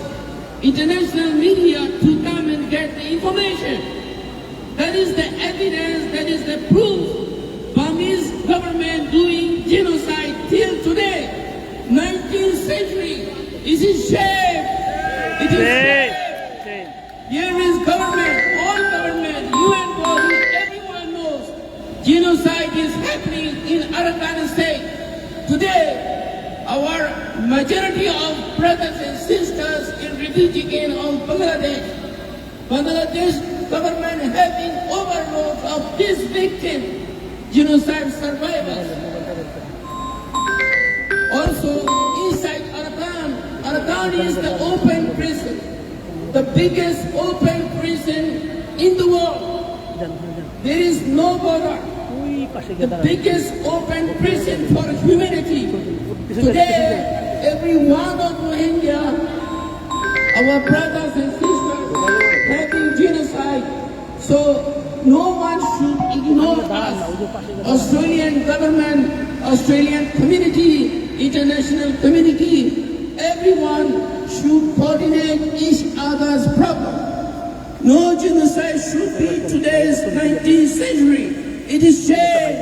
international media to come and get the information. That is the evidence, that is the proof. Burmese government doing genocide till today. 19th century. It is shame. It is shame. Here is government, all government, UN body, everyone knows genocide is happening in Arakan state. Today, our majority of brothers and sisters in region of Bangladesh. Bangladesh government having overload of these victims, genocide survivors. Also, inside Arakan is the open prison, the biggest open prison in the world. There is no border. The biggest open prison for humanity. Today, every one of Rohingya, our brothers and sisters, having genocide. So no one should ignore us. Australian government, Australian community, international community, everyone should coordinate each other's problem. No genocide should be today's 19th century. It is shame.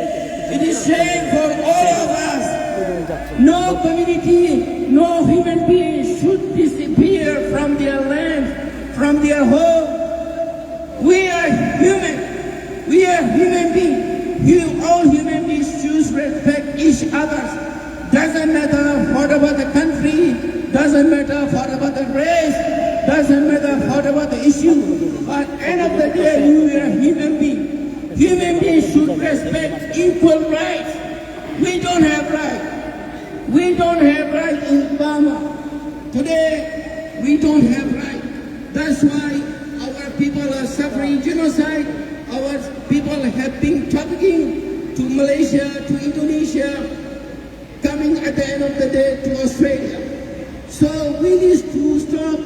It is shame for all of us. No community, no human being should disappear from their land, from their home. We are human. We are human beings. All human beings should respect each other. Doesn't matter what about the country, doesn't matter what about the race, doesn't matter what about the issue. But at the end of the day, we are human beings. Human beings should respect equal rights. We don't have rights. We don't have rights in Burma. Today, we don't have rights. That's why our people are suffering genocide. Our people have been trafficking to Malaysia, to Indonesia, coming at the end of the day to Australia. So we need to stop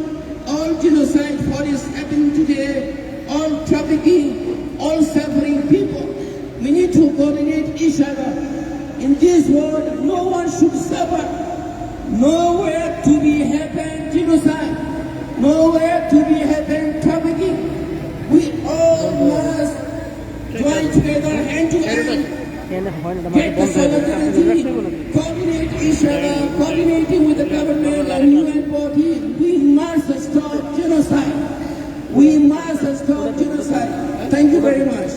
all genocide, what is happening today, all trafficking, all suffering people. We need to coordinate each other. In this world, no one should suffer. Nowhere to be happen genocide. Nowhere to be happen trafficking. We all must join together hand to hand. Get the solidarity, coordinate each other, coordinating with the government and UN bodies. We must stop genocide. We must stop genocide. Thank you very much.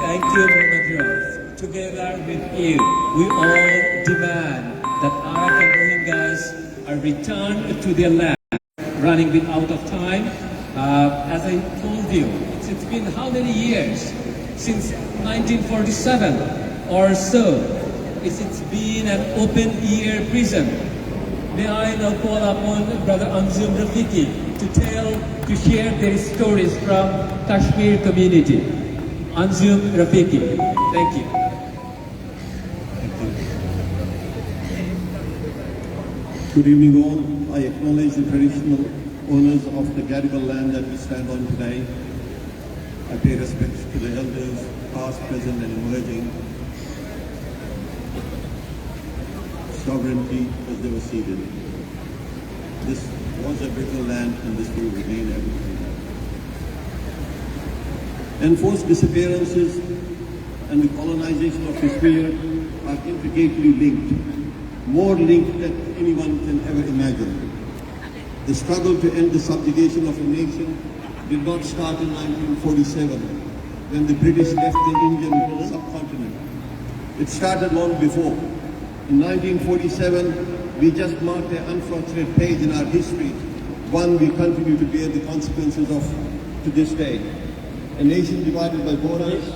Thank you, Muhammad. Together with you, we all demand that Arakan Rohingyas are returned to their land. Running bit out of time. As I told you, it's been how many years? Since 1947 or so. It's been an open-air prison. May I now call upon Brother Anzum Rafiki to share their stories from Kashmir community. Anzum Rafiki, thank you. Good evening all. I acknowledge the traditional owners of the Gadigal land that we stand on today. I pay respects to the elders, past, present and emerging. Sovereignty as they were ceded. This was Aboriginal land and this will remain Aboriginal land. Enforced disappearances and the colonization of Kashmir are intricately linked, more linked than anyone can ever imagine. The struggle to end the subjugation of a nation did not start in 1947 when the British left the Indian subcontinent. It started long before. In 1947, we just marked an unfortunate page in our history, one we continue to bear the consequences of to this day. A nation divided by borders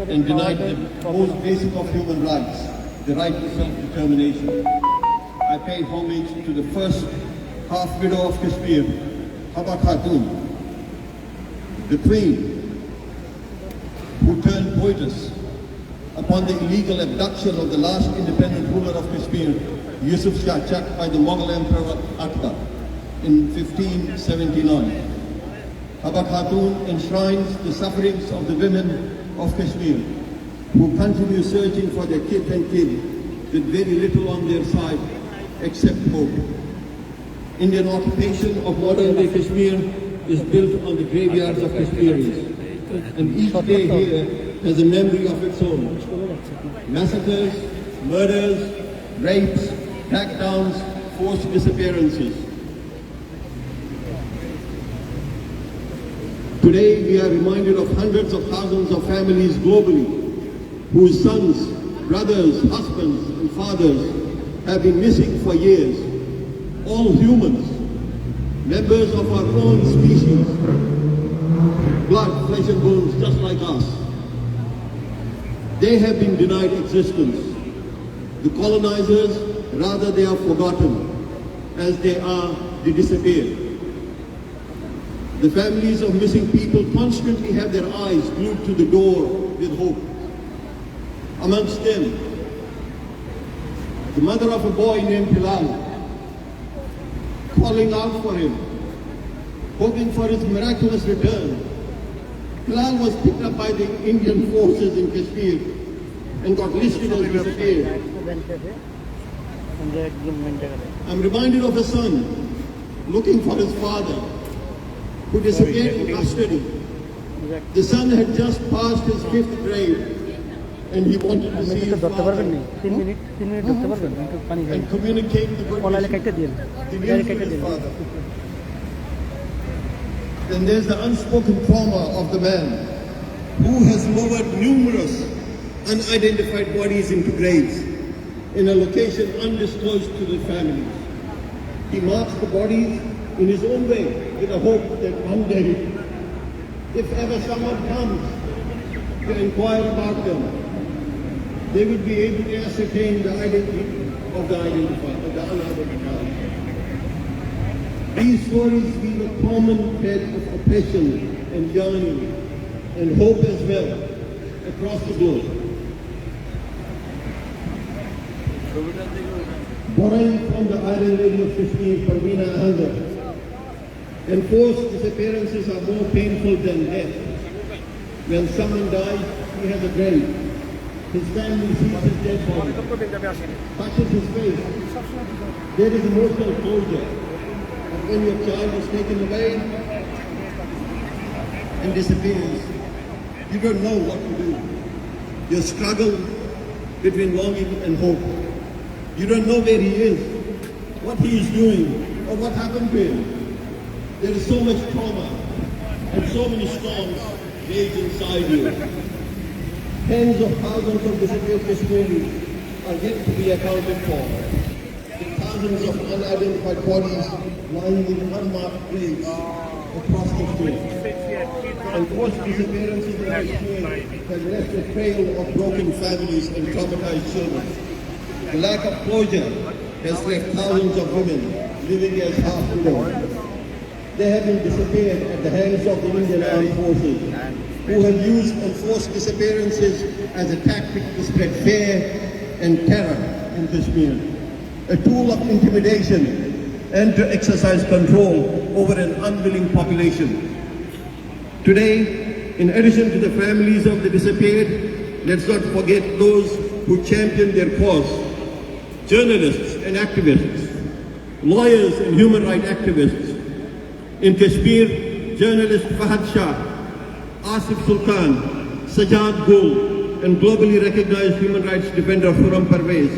and denied the most basic of human rights, the right to self-determination. I pay homage to the first half-widow of Kashmir, Haba Khatun, the Queen, who turned poetess upon the illegal abduction of the last independent ruler of Kashmir, Yusuf Shah Chak, by the Mughal Emperor Akbar in 1579. Haba Khatun enshrines the sufferings of the women of Kashmir, who continue searching for their kith and kin with very little on their side except hope. Indian occupation of modern-day Kashmir is built on the graveyards of Kashmiris, and each day here has a memory of its own. Massacres, murders, rapes, crackdowns, forced disappearances. Today we are reminded of hundreds of thousands of families globally whose sons, brothers, husbands and fathers have been missing for years. all humans, members of our own species, blood, flesh and bones, just like us. They have been denied existence. The colonizers, rather they are forgotten, as they disappeared. The families of missing people constantly have their eyes glued to the door with hope. Amongst them, the mother of a boy named Bilal, calling out for him, hoping for his miraculous return. Bilal was picked up by the Indian forces in Kashmir and got listed as disappeared. I'm reminded of a son looking for his father who disappeared in custody. The son had just passed his 5th grade and he wanted to see his father and communicate the good news to his father. Then there's the unspoken trauma of the man who has lowered numerous unidentified bodies into graves in a location undisclosed to the families. He marks the bodies in his own way with a hope that one day, if ever someone comes to inquire about them, they would be able to ascertain the identity of the unidentified. These stories leave a common thread of oppression and yearning and hope as well across the globe. Borrowing from the Iron Lady of Kashmir, Parveena Ahmed, enforced disappearances are more painful than death. When someone dies, he has a grave. His family sees his dead body, touches his face. There is emotional closure. But when your child is taken away and disappears, you don't know what to do. You struggle between longing and hope. You don't know where he is, what he is doing, or what happened to him. There is so much trauma and so many storms rage inside you. Tens of thousands of disappeared Kashmiris are yet to be accounted for. With thousands of unidentified bodies lying in unmarked graves across Kashmir. And forced disappearances in Kashmir have left a trail of broken families and traumatized children. The lack of closure has left thousands of women living as half-widows. They have been disappeared at the hands of the Indian Armed Forces, who have used enforced disappearances as a tactic to spread fear and terror in Kashmir, a tool of intimidation and to exercise control over an unwilling population. Today, in addition to the families of the disappeared, let's not forget those who championed their cause. Journalists and activists, lawyers and human rights activists. In Kashmir, journalist Fahad Shah, Asif Sultan, Sajad Gul, and globally recognized human rights defender Khurram Parvez,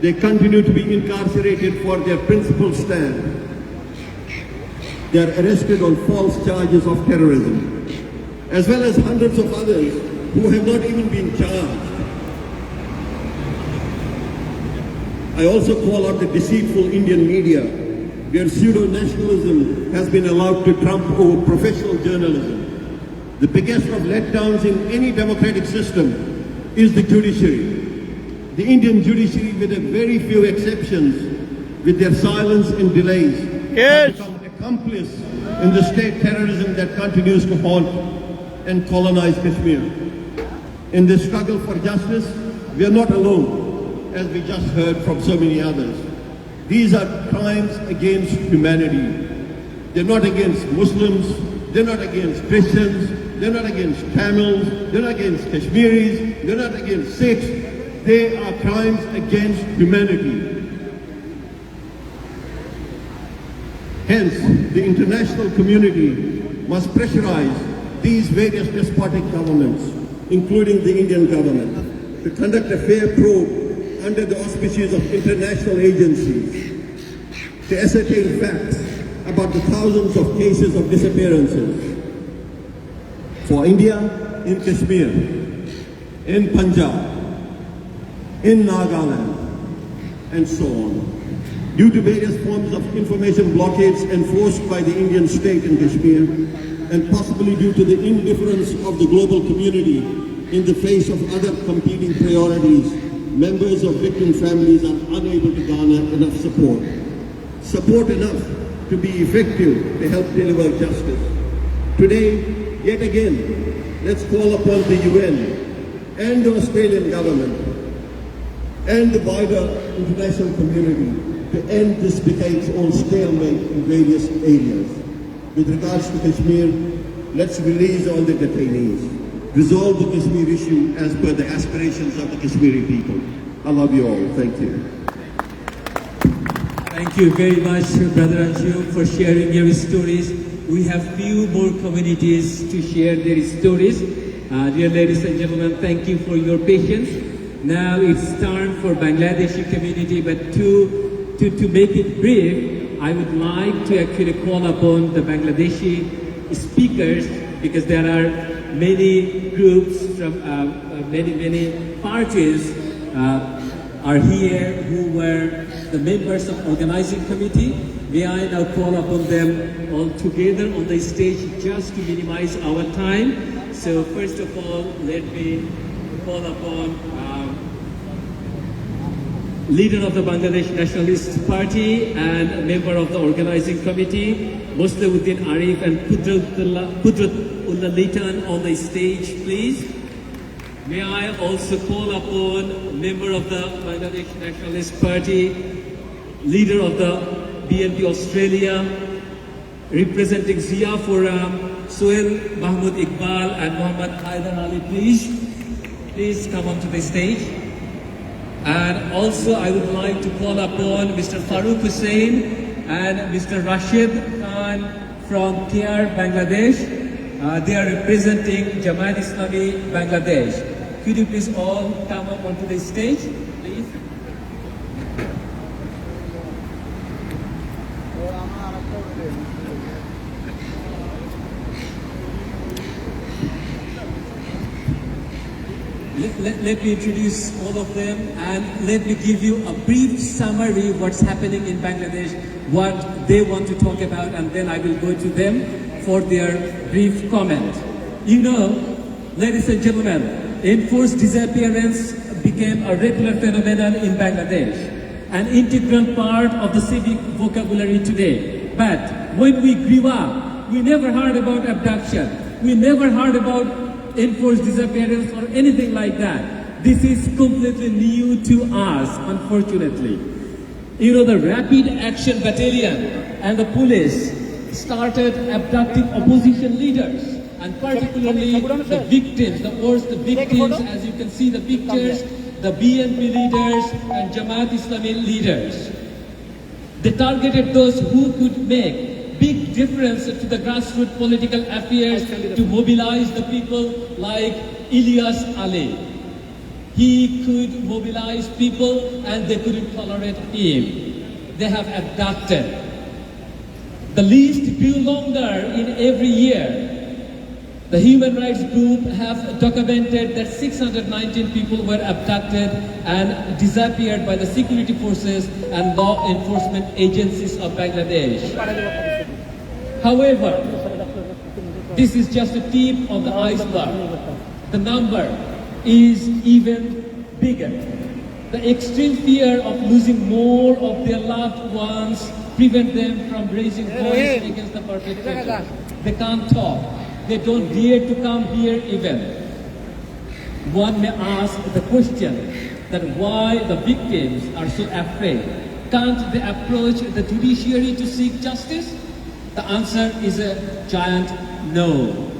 they continue to be incarcerated for their principled stand. They are arrested on false charges of terrorism, as well as hundreds of others who have not even been charged. I also call out the deceitful Indian media, where pseudo-nationalism has been allowed to trump over professional journalism. The biggest of letdowns in any democratic system is the judiciary. The Indian judiciary, with a very few exceptions, with their silence and delays, have become accomplice in the state terrorism that continues to haunt and colonize Kashmir. In this struggle for justice, we are not alone, as we just heard from so many others. These are crimes against humanity. They're not against Muslims, they're not against Christians, they're not against Tamils, they're not against Kashmiris, they're not against Sikhs. They are crimes against humanity. Hence, the international community must pressurize these various despotic governments, including the Indian government, to conduct a fair probe under the auspices of international agencies to ascertain facts about the thousands of cases of disappearances. For India, in Kashmir, in Punjab, in Nagaland, and so on. due to various forms of information blockades enforced by the Indian state in Kashmir, and possibly due to the indifference of the global community in the face of other competing priorities, members of victim families are unable to garner enough support. Support enough to be effective to help deliver justice. Today, yet again, let's call upon the UN and the Australian government and the wider international community to end this decade's-old stalemate in various areas. With regards to Kashmir, let's release all the detainees, resolve the Kashmir issue as per the aspirations of the Kashmiri people. I love you all. Thank you. Thank you very much, Brother Anshu, for sharing your stories. We have few more communities to share their stories. Dear ladies and gentlemen, thank you for your patience. Now it's time for Bangladeshi community, but to make it brief, I would like to actually call upon the Bangladeshi speakers, because there are many groups from many parties are here who were the members of organizing committee. May I now call upon them all together on the stage just to minimize our time. So first of all, let me call upon leader of the Bangladesh Nationalist Party and member of the organizing committee, Moslauddin Arif and Qudratullah Litan on the stage, please. May I also call upon member of the Bangladesh Nationalist Party, leader of the BNP Australia, representing Zia Forum, Sohail Mahmood Iqbal and Muhammad Haidar Ali, please. Please come onto the stage. And also I would like to call upon Mr. Farooq Hussain and Mr. Rashid Khan from KR Bangladesh. They are representing Jamaat Islami Bangladesh. Could you please all come up onto the stage, please? Let me introduce all of them, and let me give you a brief summary of what's happening in Bangladesh, what they want to talk about, and then I will go to them for their brief comment. You know, ladies and gentlemen, enforced disappearance became a regular phenomenon in Bangladesh, an integral part of the civic vocabulary today. But when we grew up, we never heard about abduction. We never heard about enforced disappearance or anything like that. This is completely new to us, unfortunately. You know, the Rapid Action Battalion and the police started abducting opposition leaders, and particularly the victims, the worst victims, as you can see the pictures, the BNP leaders and Jamaat Islami leaders. They targeted those who could make big difference to the grassroots political affairs, to mobilize the people like Ilyas Ali. He could mobilize people and they couldn't tolerate him. They have abducted. The list grew longer in every year. The human rights group have documented that 619 people were abducted and disappeared by the security forces and law enforcement agencies of Bangladesh. However, this is just the tip of the iceberg. The number is even bigger. The extreme fear of losing more of their loved ones prevent them from raising voice against the perpetrators. They can't talk. They don't dare to come here even. One may ask the question that why the victims are so afraid. Can't they approach the judiciary to seek justice? The answer is a giant no.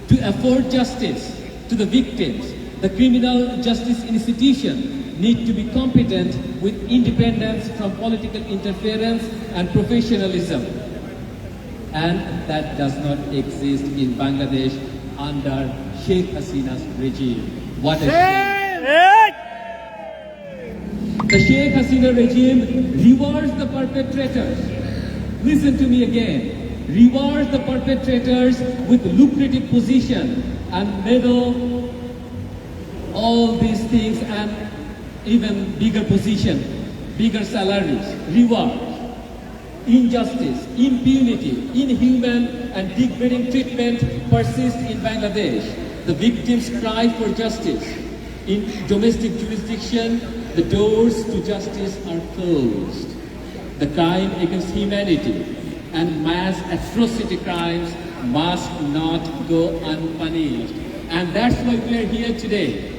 To afford justice to the victims, the criminal justice institution need to be competent with independence from political interference and professionalism. And that does not exist in Bangladesh under Sheikh Hasina's regime. What a shame! The Sheikh Hasina regime rewards the perpetrators. Listen to me again. Rewards the perpetrators with lucrative position and medal, all these things, and even bigger position. bigger salaries, reward, injustice, impunity, inhuman and degrading treatment persist in Bangladesh. The victims cry for justice. In domestic jurisdiction, the doors to justice are closed. The crime against humanity and mass atrocity crimes must not go unpunished. And that's why we are here today.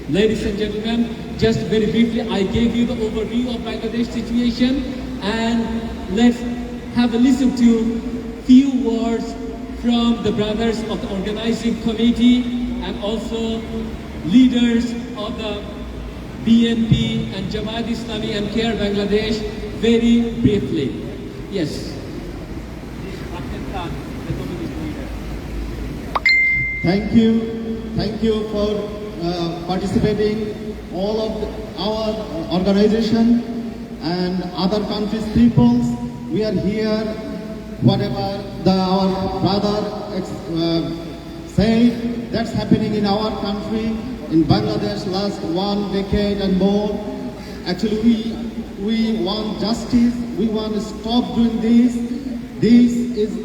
Ladies and gentlemen, just very briefly, I gave you the overview of Bangladesh situation, and let's have a listen to few words from the brothers of the organizing committee and also leaders of the BNP and Jamaat Islami and Care Bangladesh very briefly. Yes. Thank you for participating, all of our organization and other countries' peoples. We are here, whatever our brother said, that's happening in our country, in Bangladesh, last 1 decade and more. Actually, we want justice. We want to stop doing this. This is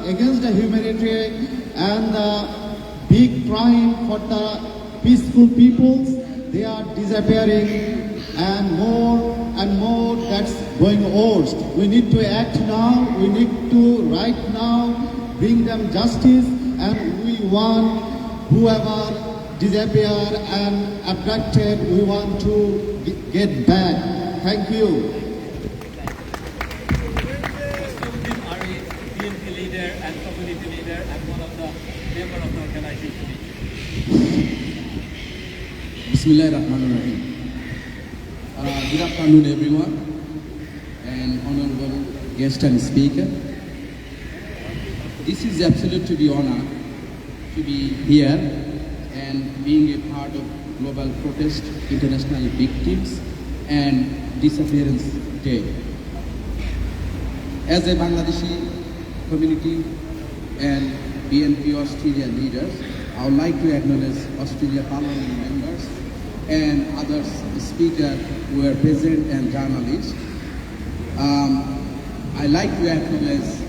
against the humanity and the big crime for the peaceful peoples. They are disappearing, and more that's going worst. We need to act now. We need to right now bring them justice, and we want whoever disappeared and abducted, we want to get back. Thank you. BNP leader and community leader and one of the member of the organizing committee. Bismillahirrahmanirrahim. Good afternoon, everyone, and honorable guest and speaker. This is absolute to be honored to be here and being a part of Global Protest International Victims and Disappearance Day. As a Bangladeshi community and BNP Australia leaders, I would like to acknowledge Australia Parliament members and other speakers who are present and journalists. I like to acknowledge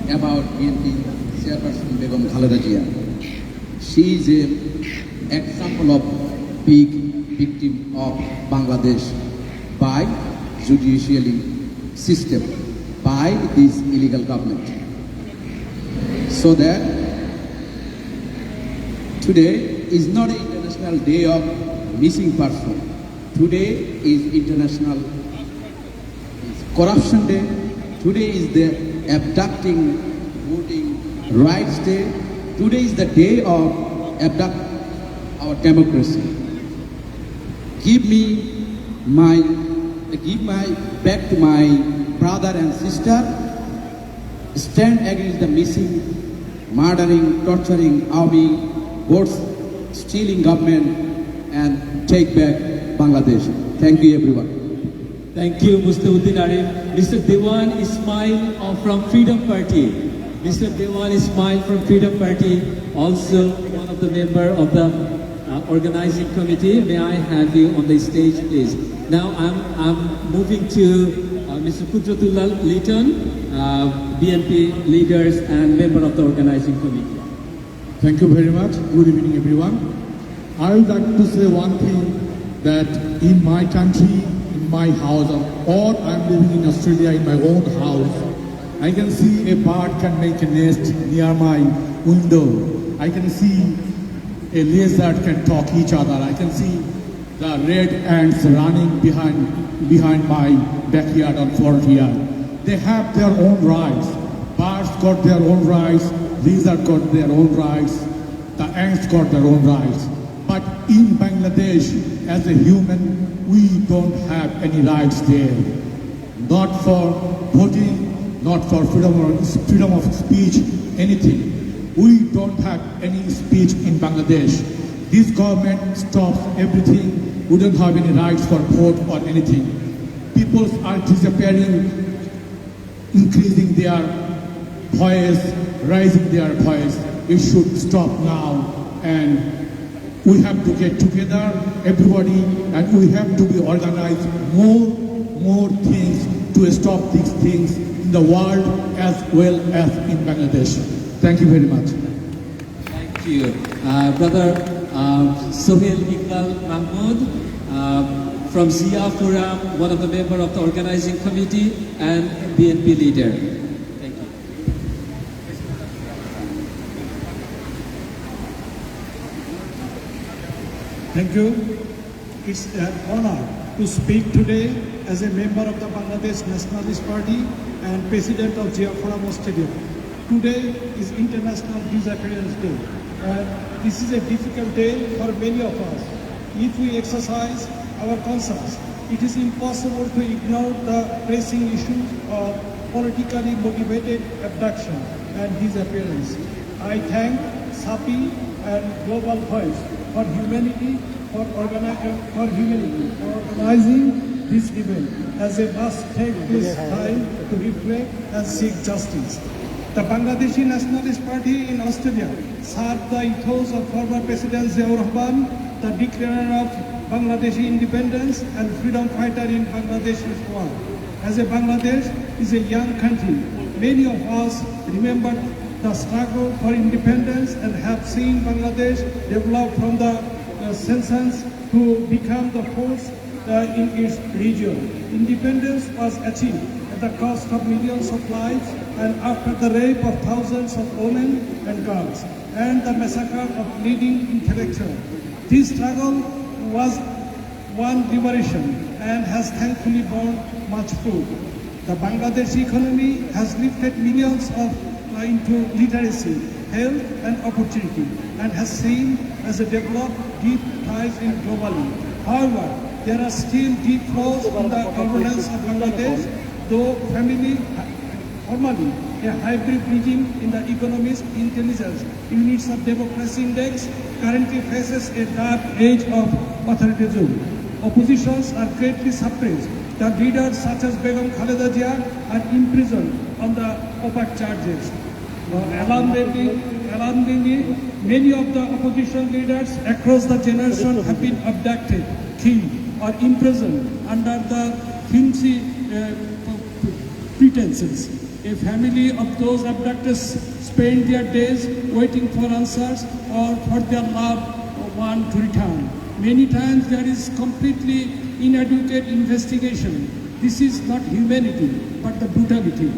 about BNP Chairperson Begum Khaleda Jia. She is an example of big victim of Bangladesh by judicial system, by this illegal government. So that today is not an International Day of Missing Person. Today is International Corruption Day. Today is the Abducting Voting Rights Day. Today is the day of abduct our democracy. Give my back to my brother and sister. Stand against the missing, murdering, torturing army, votes stealing government, and take back Bangladesh. Thank you, everyone. Thank you, Mustauddin Arif. Mr. Dewan Ismail from Freedom Party. Mr. Dewan Ismail from Freedom Party, also one of the member of the organizing committee. May I have you on the stage, please? Now I'm moving to Mr. Kudratullah Litton, BNP leaders and member of the organizing committee. Thank you very much. Good evening, everyone. I would like to say one thing, that in my country, in my house, or I'm living in Australia in my own house, I can see a bird can make a nest near my window. I can see a lizard can talk each other. I can see the red ants running behind my backyard or front yard. They have their own rights. Birds got their own rights. Lizards got their own rights. The ants got their own rights. But in Bangladesh, as a human, we don't have any rights there. Not for voting, not for freedom of speech, anything. We don't have any speech in Bangladesh. This government stops everything. We don't have any rights for vote or anything. People are disappearing, increasing their voice, raising their voice. It should stop now, and we have to get together, everybody, and we have to be organized more more things to stop these things in the world as well as in Bangladesh. Thank you very much. Thank you. Brother Sohail Iqbal Mahmood from Zia Forum, one of the members of the organizing committee and BNP leader. Thank you. Thank you. It's an honor to speak today as a member of the Bangladesh Nationalist Party and President of Zia Forum Australia. Today is International Disappearance Day. This is a difficult day for many of us. If we exercise our conscience, it is impossible to ignore the pressing issues of politically motivated abduction and disappearance. I thank SAPI and Global Voice for humanity for organizing this event, as they must take this time to reflect and seek justice. The Bangladeshi Nationalist Party in Australia served the ethos of former President Ziaur Rahman, the declarer of Bangladeshi independence and freedom fighter in Bangladesh's war. As a Bangladesh is a young country, many of us remember the struggle for independence and have seen Bangladesh develop from the census to become the force in its region. Independence was achieved at the cost of millions of lives and after the rape of thousands of women and girls and the massacre of leading intellectuals. This struggle was one liberation and has thankfully borne much fruit. The Bangladesh economy has lifted millions into literacy, health and opportunity and has seen as a developed deep ties in globally. However, there are still deep flaws in the governance of Bangladesh, though formally a hybrid regime in the economy's intelligence units of democracy index currently faces a dark age of authoritarianism. Oppositions are greatly suppressed. The leaders such as Begum Khaleda Zia are imprisoned on the opaque charges. Alarmingly, many of the opposition leaders across the generation have been abducted, killed, or imprisoned under the flimsy pretenses. A family of those abducted spend their days waiting for answers or for their loved one to return. Many times there is completely inadequate investigation. This is not humanity, but the brutality.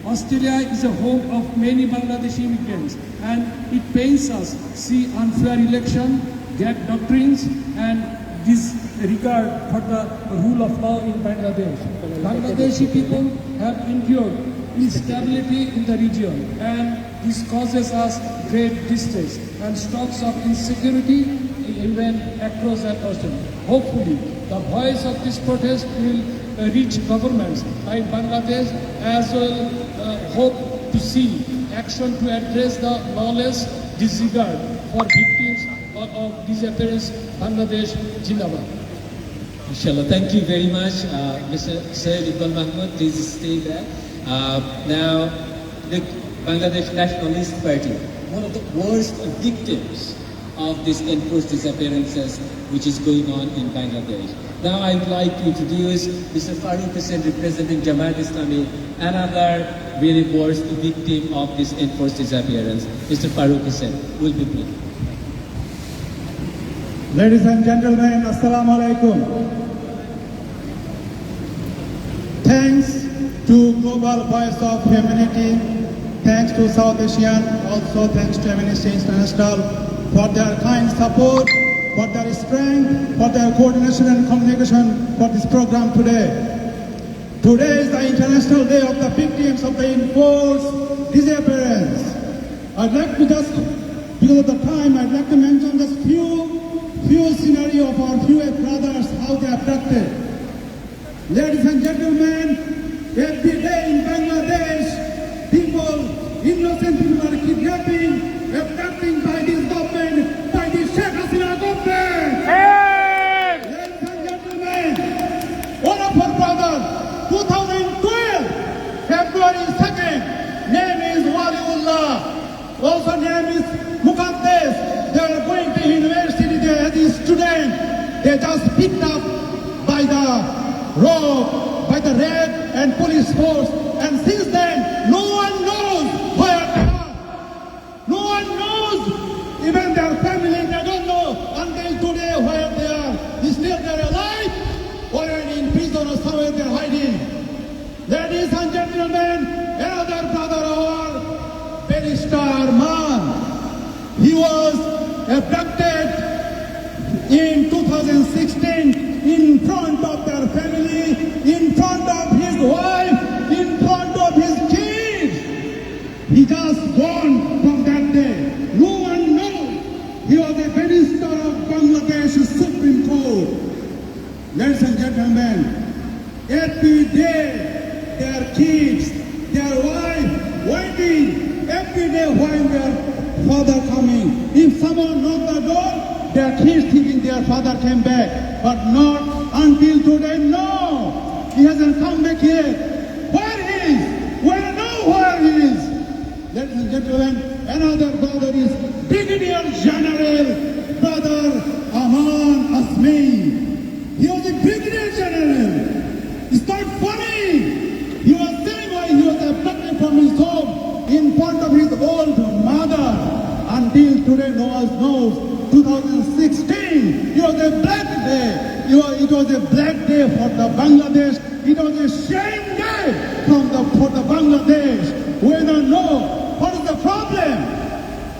Australia is a home of many Bangladeshi immigrants, and it pains us to see unfair election, gag doctrines, and disregard for the rule of law in Bangladesh. Bangladeshi people have endured instability in the region, and this causes us great distress and stocks of insecurity even across that ocean. Hopefully, the voice of this protest will reach governments in Bangladesh as well. Hope to see action to address the lawless disregard for victims of disappearance. Bangladesh Jindabad. Inshallah, thank you very much, Mr. Sohail Iqbal Mahmood. Please stay there. Now, the Bangladesh Nationalist Party, one of the worst victims of these enforced disappearances which is going on in Bangladesh. Now I would like to introduce Mr. Farooq Hussain representing Jamaat Islami, another very worst victim of this enforced disappearance. Mr. Farooq Hussain will be brief. Ladies and gentlemen, Assalamu alaikum. Thanks to Global Voice of Humanity, thanks to South Asian, also thanks to Amnesty International for their kind support, for their strength, for their coordination and communication for this program today. Today is the International Day of the Victims of the Enforced Disappearance. I'd like to just, because of the time, I'd like to mention just few scenario of our few brothers, how they are abducted. Ladies and gentlemen, every day in Bangladesh, people, innocent people are kidnapping, abducting by this government, by the Sheikh Hasina government. Hey! Ladies and gentlemen, one of our brothers, 2012, February 2nd, name is Waliullah, also name is Mukaddes. They are going to university, they are a student. They just picked up by the rope, by by the raid and police force. And since then, no one knows where they are. No one knows. Even their family, they don't know until today where they are. Still they're alive or in prison or somewhere they're hiding. Ladies and gentlemen, another brother of our Barrister Man. He was abducted in 2016 in front of their family, in front of his wife, in front of his kids. He just gone from that day. No one knows. He was a minister of Bangladesh Supreme Court. Ladies and gentlemen, every day their kids, their wife waiting every day while their father coming. If someone knock the door, their kids thinking their father came back, but not until today. No, he hasn't come back yet. Where he is? We know where he is. Ladies and gentlemen, another brother is Brigadier General Brother Aman Asmi. He was a Brigadier General. It's not funny. He was saying why he was abducted from his home in front of his old mother. Until today, no one knows. 2016, it was a black day. It was a black day for the Bangladesh. It was a shame day for the Bangladesh. We don't know what is the problem.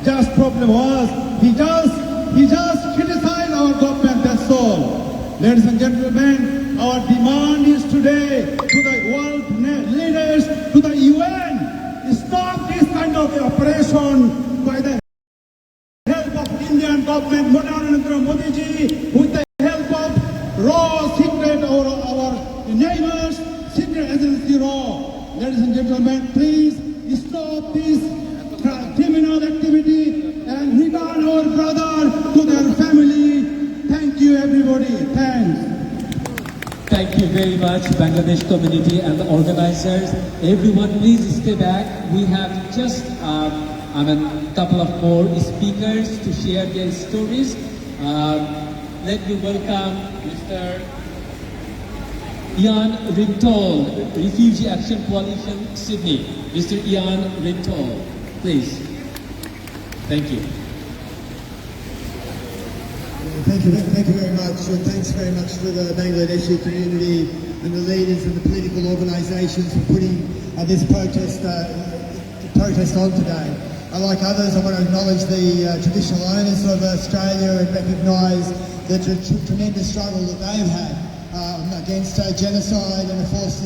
Just problem was he just criticized our government. That's all. Ladies and gentlemen, our demand is today to the world leaders, to the UN, stop this kind of operation by the help of Indian government, Narendra Modi ji, with the help of raw secret or our neighbors, secret agency raw. Ladies and gentlemen, please stop this criminal activity and return our brother to their family. Thank you, everybody. Thanks. Thank you very much, Bangladesh community and the organizers. Everyone, please stay back. We have just a couple of more speakers to share their stories. Let me welcome Mr. Ian Rintol, Refugee Action Coalition, Sydney. Mr. Ian Rintol, please. Thank you. Thank you very much, and thanks very much to the Bangladeshi community and the leaders and the political organisations for putting this protest on today. Like others, I want to acknowledge the traditional owners of Australia and recognise the tremendous struggle that they've had against genocide and enforced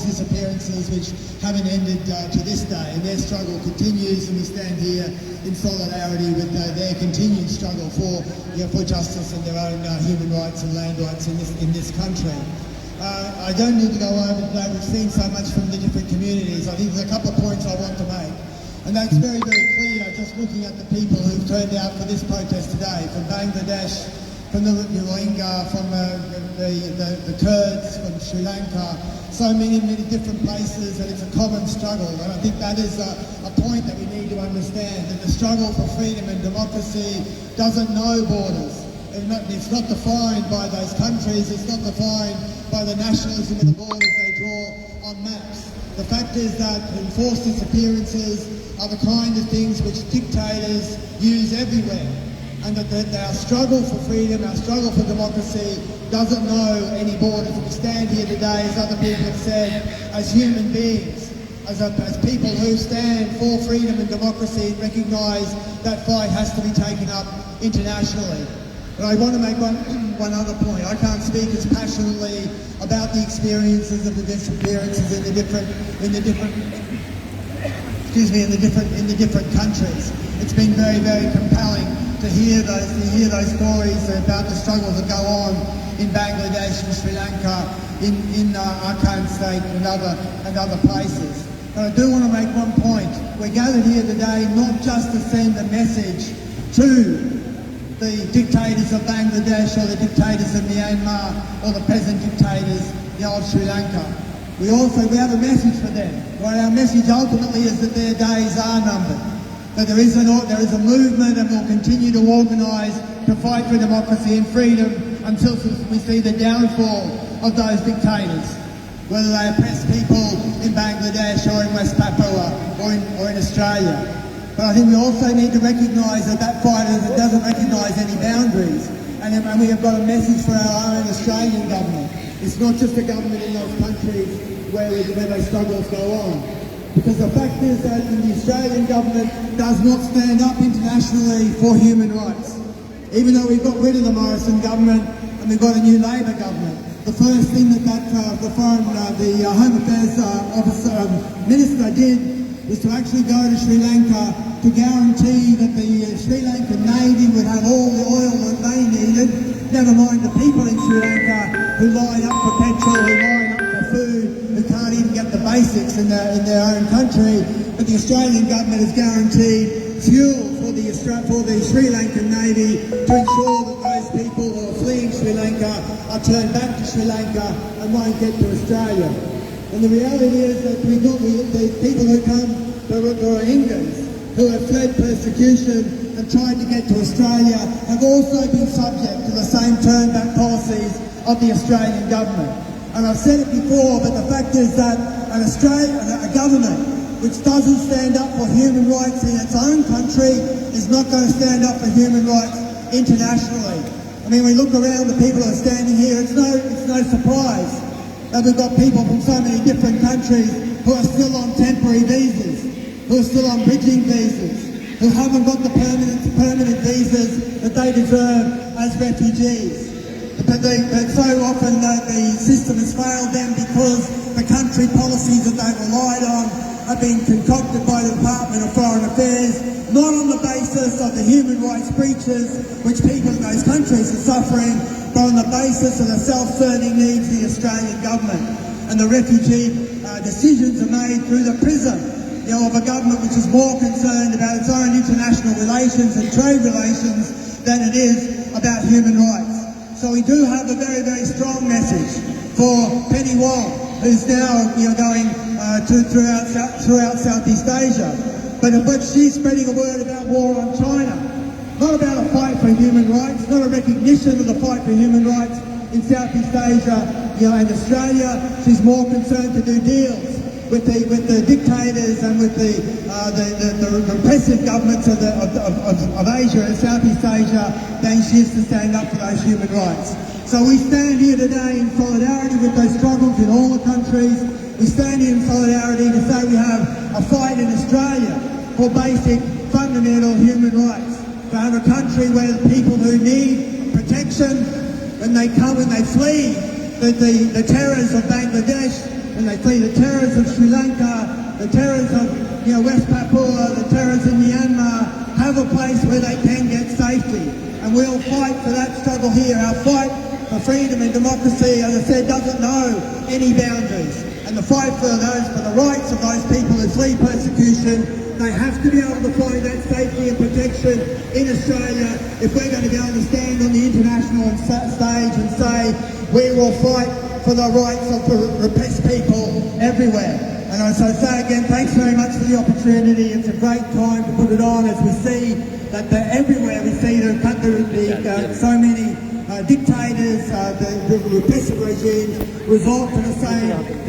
disappearances which haven't ended to this day, and their struggle continues, and we stand here in solidarity with their continued struggle for justice and their own human rights and land rights in this country. I don't need to go over today. We've seen so much from the different communities. I think there's a couple of points I want to make, and that's very, very clear just looking at the people who've turned out for this protest today, from Bangladesh, from the Rohingya, from the Kurds, from Sri Lanka, so many different places, and it's a common struggle. And I think that is a point that we need to understand, that the struggle for freedom and democracy doesn't know borders. It's not defined by those countries, it's not defined by the nationalism of the borders they draw on maps. The fact is that enforced disappearances are the kind of things which dictators use everywhere. And that our struggle for freedom, our struggle for democracy doesn't know any borders. We stand here today, as other people have said, as human beings, as people who stand for freedom and democracy and recognise that fight has to be taken up internationally. But I want to make one other point. I can't speak as passionately about the experiences of the disappearances in the different countries. It's been very, very compelling to hear those stories about the struggles that go on in Bangladesh and Sri Lanka, in Arakan State and other places. But I do want to make one point. We're gathered here today not just to send a message to the dictators of Bangladesh or the dictators of Myanmar or the present dictators of Sri Lanka. We have a message for them. Right? Our message ultimately is that their days are numbered. That there is a movement, and we'll continue to organise to fight for democracy and freedom until we see the downfall of those dictators. whether they oppress people in Bangladesh or in West Papua or in Australia. But I think we also need to recognise that that fight doesn't recognise any boundaries. And we have got a message for our own Australian government. It's not just the government in those countries where those struggles go on. Because the fact is that the Australian government does not stand up internationally for human rights. Even though we've got rid of the Morrison government and we've got a new Labor government, the first thing the Home Affairs Minister did was to actually go to Sri Lanka to guarantee that the Sri Lankan Navy would have all the oil that they needed, never mind the people in Sri Lanka who line up for petrol, who line up for food, who can't even get the basics in their own country. But the Australian government has guaranteed fuel for the Sri Lankan Navy to ensure that those people who are fleeing Sri Lanka are turned back to Sri Lanka and won't get to Australia. And the reality is that the people who come, the Rohingyas, who have fled persecution and tried to get to Australia, have also been subject to the same turn-back policies of the Australian government. And I've said it before, but the fact is that a government which doesn't stand up for human rights in its own country is not going to stand up for human rights internationally. I mean, we look around the people who are standing here, it's no surprise that we've got people from so many different countries who are still on temporary visas, who are still on bridging visas, who haven't got the permanent visas that they deserve as refugees. But so often the system has failed them because the country policies that they relied on have been concocted by the Department of Foreign Affairs, not on the basis of the human rights breaches which people in those countries are suffering, but on the basis of the self-serving needs of the Australian government. And the refugee decisions are made through the prism of a government which is more concerned about its own international relations and trade relations than it is about human rights. So we do have a very, very strong message for Penny Wong, who's now going throughout Southeast Asia. But she's spreading a word about war on China, not about a fight for human rights, not a recognition of the fight for human rights in Southeast Asia and Australia. She's more concerned to do deals with the dictators and with the repressive governments of Asia and Southeast Asia than she is to stand up for those human rights. So we stand here today in solidarity with those struggles in all the countries. We stand here in solidarity to say we have a fight in Australia for basic fundamental human rights. To have a country where the people who need protection when they flee the terrors of Bangladesh, when they flee the terrors of Sri Lanka, the terrors of West Papua, the terrors in Myanmar, have a place where they can get safety. And we'll fight for that struggle here. Our fight for freedom and democracy, as I said, doesn't know any boundaries. And the fight for the rights of those people who flee persecution, they have to be able to find that safety and protection in Australia if we're going to be able to stand on the international stage and say we will fight for the rights of repressed people everywhere. And as I say again, thanks very much for the opportunity. It's a great time to put it on as we see that everywhere we see so many dictators, the repressive regimes resort to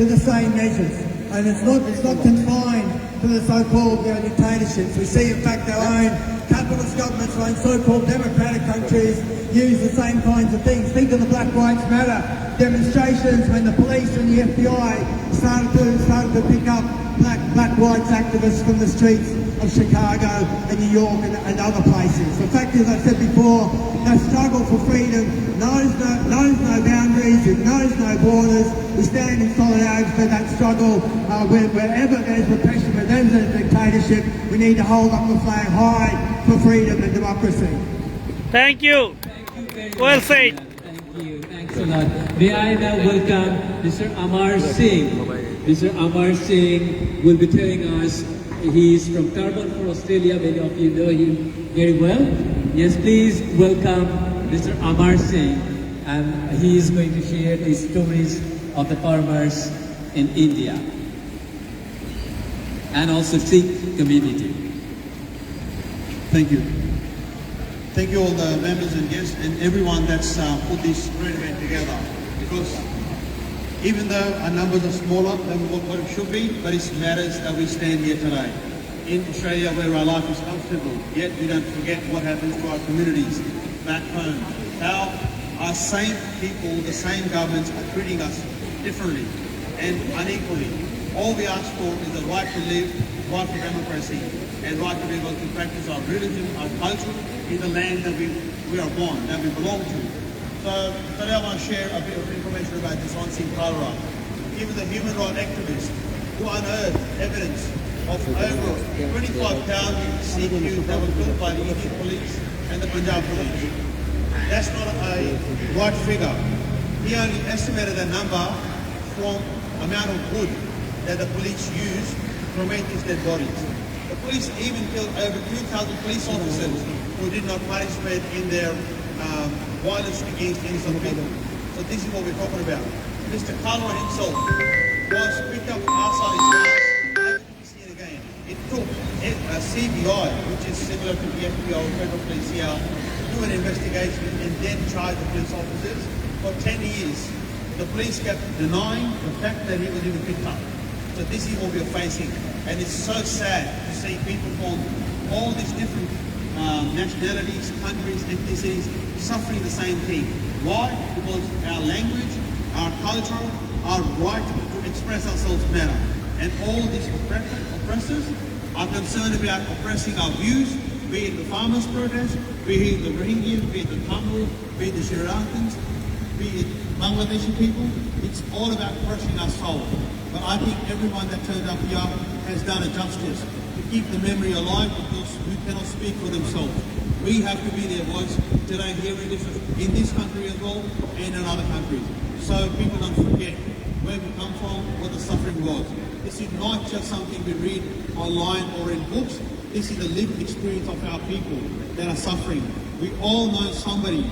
the same measures. And it's not confined to the so-called dictatorships. We see, in fact, our own capitalist governments, our own so-called democratic countries use the same kinds of things. Think of the Black Lives Matter demonstrations when the police and the FBI started to pick up black rights activists from the streets of Chicago and New York and other places. The fact is, I said before, the struggle for freedom knows no boundaries, it knows no borders. We stand in solidarity for that struggle. Wherever there's repression, wherever there's dictatorship, we need to hold up the flag high for freedom and democracy. Thank you. Well said. Thank you. Thanks a lot. May I now welcome Mr. Amar Singh. Mr. Amar Singh will be telling us, he is from Carbon for Australia. Many of you know him very well. Yes, please welcome Mr. Amar Singh. And he is going to share the stories of the farmers in India and also Sikh community. Thank you. Thank you all the members and guests and everyone that's put this great event together, because Even though our numbers are smaller than what it should be, but it matters that we stand here today. In Australia, where our life is comfortable, yet we don't forget what happens to our communities back home. How our same people, the same governments are treating us differently and unequally. All we ask for is the right to live, right for democracy, and right to be able to practice our religion, our culture in the land that we are born, that we belong to. So today I want to share a bit of information about this Singh Kalra. He was a human rights activist who unearthed evidence of over 25,000 CQs that were built by the Indian police and the Punjab police. That's not a right figure. He only estimated that number from amount of wood that the police used to make these dead bodies. The police even killed over 2,000 police officers who did not participate in their violence against innocent people. So this is what we're talking about. Mr. Kalra himself was picked up outside his house, never to be seen again. It took a CBI, which is similar to the FBI or federal police here, to do an investigation and then charge the police officers. For 10 years, the police kept denying the fact that he was even picked up. So this is what we're facing. And it's so sad to see people from all these different nationalities, countries, ethnicities suffering the same thing. Why? Because our language, our culture, our right to express ourselves matter. And all these oppressors are concerned about oppressing our views, be it the farmers' protest, be it the Rohingya, be it the Tamil, be it the Sri Lankans, be it Bangladeshi people. It's all about crushing our soul. But I think everyone that turned up here has done a justice to keep the memory alive of those who cannot speak for themselves. We have to be their voice today here in this country as well and in other countries. So people don't forget where we come from, what the suffering was. This is not just something we read online or in books. This is the lived experience of our people that are suffering. We all know somebody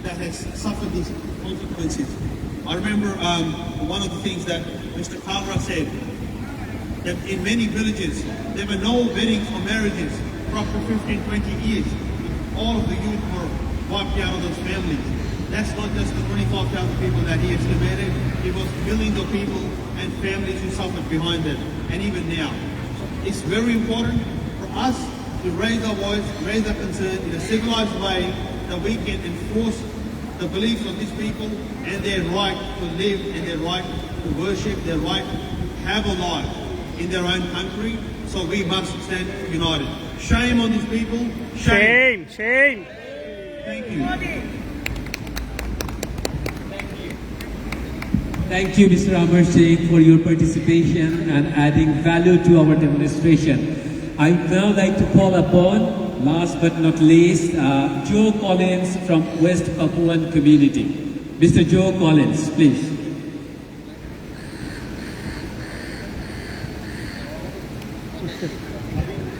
that has suffered these consequences. I remember one of the things that Mr. Kalra said, that in many villages, there were no weddings or marriages for up to 15, 20 years. All of the youth were wiped out of those families. That's not just the 25,000 people that he estimated. It was millions of people and families who suffered behind them, and even now. So it's very important for us to raise our voice, raise our concern in a civilized way that we can enforce the beliefs of these people and their right to live and their right to worship, their right to have a life in their own country. So we must stand united. Shame on these people. Shame. Shame. Thank you. Thank you, Mr. Amar Singh, for your participation and adding value to our demonstration. I would now like to call upon, last but not least, Joe Collins from West Papuan community. Mr. Joe Collins, please.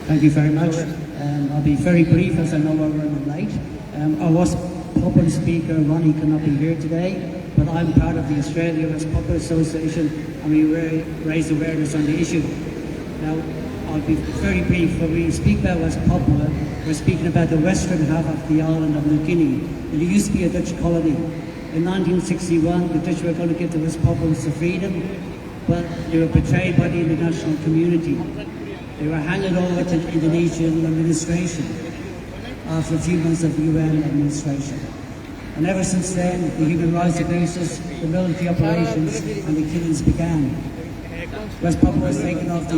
Thank you very much. I'll be very brief as I know we're running late. I was Papuan Speaker, Ronnie cannot be here today, but I'm part of the Australia West Papuan Association and we raise awareness on the issue. Now, I'll be very brief. When we speak about West Papua, we're speaking about the western half of the island of New Guinea. It used to be a Dutch colony. In 1961, the Dutch were going to give the West Papuans the freedom, but they were betrayed by the international community. They were handed over to the Indonesian administration after a few months of UN administration. And ever since then, the human rights abuses, the military operations, and the killings began. West Papua was taken off the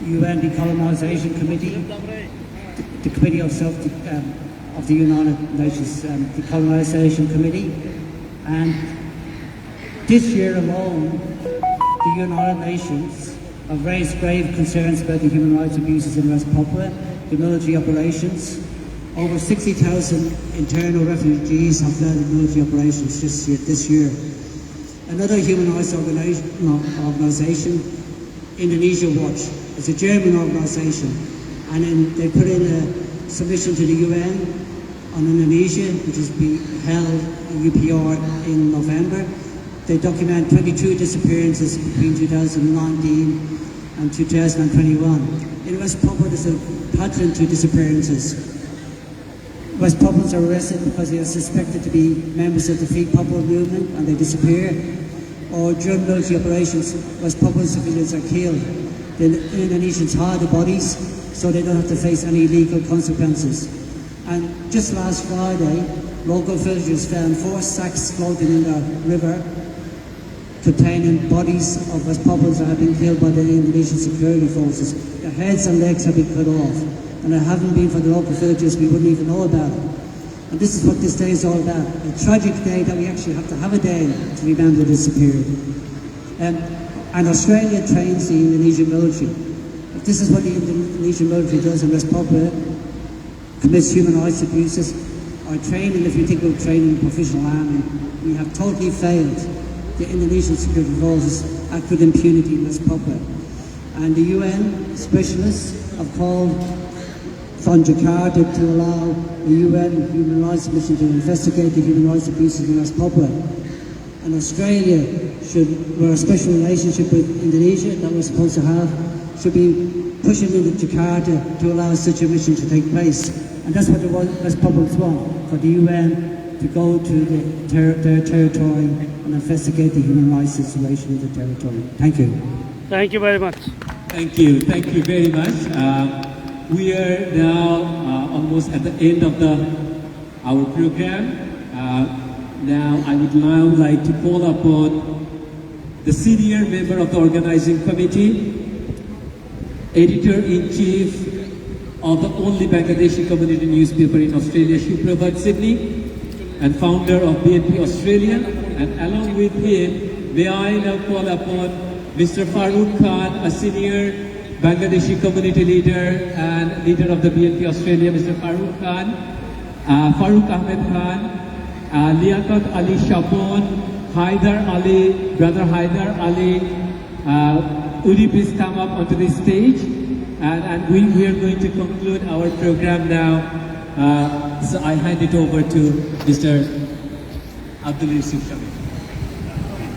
UN Decolonisation Committee, the Committee of the United Nations Decolonisation Committee, and this year alone, the United Nations have raised grave concerns about the human rights abuses in West Papua, the military operations. Over 60,000 internal refugees have fled the military operations this year. Another human rights organisation, Indonesia Watch, is a German organisation, and they put in a submission to the UN on Indonesia, which is being held in UPR in November. They document 22 disappearances between 2019 and 2021. In West Papua, there's a pattern to disappearances. West Papuans are arrested because they are suspected to be members of the Free Papua movement and they disappear. or during military operations, West Papua civilians are killed. The Indonesians hide the bodies so they don't have to face any legal consequences. And just last Friday, local villagers found 4 sacks floating in the river containing bodies of West Papuans that have been killed by the Indonesian security forces. Their heads and legs have been cut off. And if it hadn't been for the local villagers, we wouldn't even know about it. And this is what this day is all about. A tragic day that we actually have to have a day to remember this period. And Australia trains the Indonesian military. If this is what the Indonesian military does in West Papua, commits human rights abuses, our training, if you think of training professional army, we have totally failed the Indonesian security forces act with impunity in West Papua. And the UN specialists have called from Jakarta to allow the UN Human Rights Mission to investigate the human rights abuses in West Papua. And Australia where a special relationship with Indonesia that we're supposed to have, should be pushing into Jakarta to allow such a mission to take place. And that's what the West Papuans want, for the UN to go to their territory and investigate the human rights situation in the territory. Thank you. Thank you very much. Thank you very much. We are now almost at the end of our program. Now I would now like to call upon the senior member of the organizing committee, editor-in-chief of the only Bangladeshi community newspaper in Australia, Suprabhat Sydney, and founder of BNP Australia. And along with him, may I now call upon Mr. Farooq Khan, a senior Bangladeshi community leader and leader of the BNP Australia, Mr. Farooq Khan, Farooq Ahmed Khan, Liaquat Ali Shapon, Haidar Ali, brother Haidar Ali. Would you please come up onto the stage? And we are going to conclude our program now. So I hand it over to Mr. Abdul Yusuf Shami.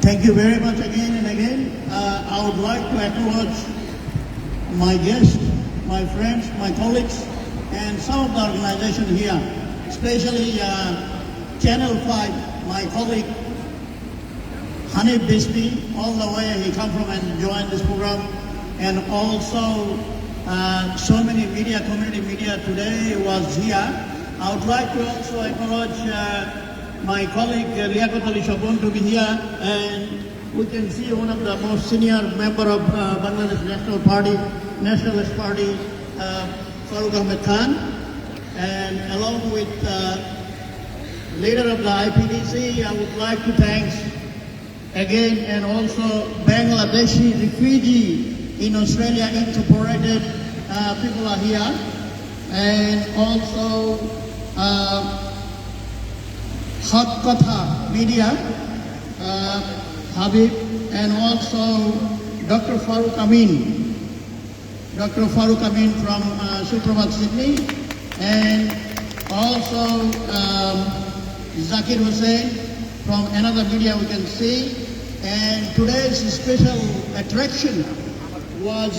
Thank you very much again and again. I would like to acknowledge my guests, my friends, my colleagues, and some of the organization here, especially Channel 5, my colleague Hanif Bismi, all the way he come from and joined this program, and also so many media, community media today was here. I would like to also acknowledge my colleague Liaquat Ali Shapon to be here, and we can see one of the most senior member of Bangladesh Nationalist Party, Farooq Ahmed Khan, and along with leader of the IPDC, I would like to thank again, and also Bangladeshi refugee in Australia Incorporated people are here, and also Hot Kotha Media, Habib, and also Dr. Farooq Amin from Suprabhat Sydney, and also Zakir Hussain from another media we can see. And today's special attraction was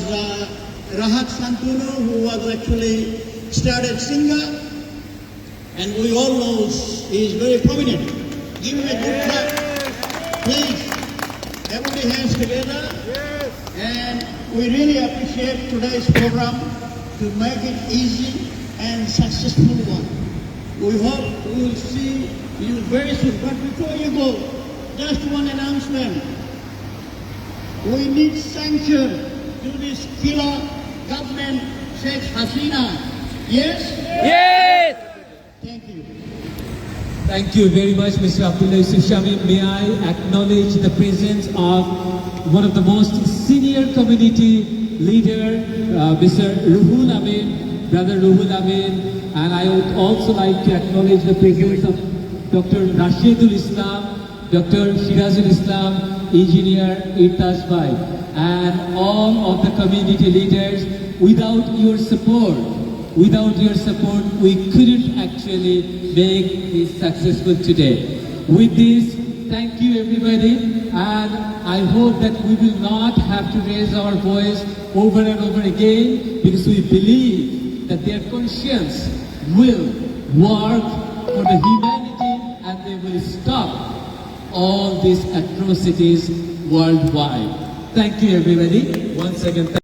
Rahat Santunu, who was actually started singer, and we all know he is very prominent. Give him a good clap, please. Everybody hands together. And we really appreciate today's program to make it easy and successful one. We hope we will see you very soon. But before you go, just one announcement. We need sanction to this killer government, Sheikh Hasina. Yes? Yes! Thank you. Thank you very much, Mr. Abdullah Yusuf Shami. May I acknowledge the presence of one of the most senior community leader, Mr. Ruhul Amin, Brother Ruhul Amin, and I would also like to acknowledge the presence of Dr. Rashidul Islam, Dr. Shirazul Islam, Engineer Irtaj Bhai, and all of the community leaders. Without your support, we couldn't actually make this successful today. With this, thank you everybody, and I hope that we will not have to raise our voice over and over again, because we believe that their conscience will work for the humanity, and they will stop all these atrocities worldwide. Thank you everybody. Once again.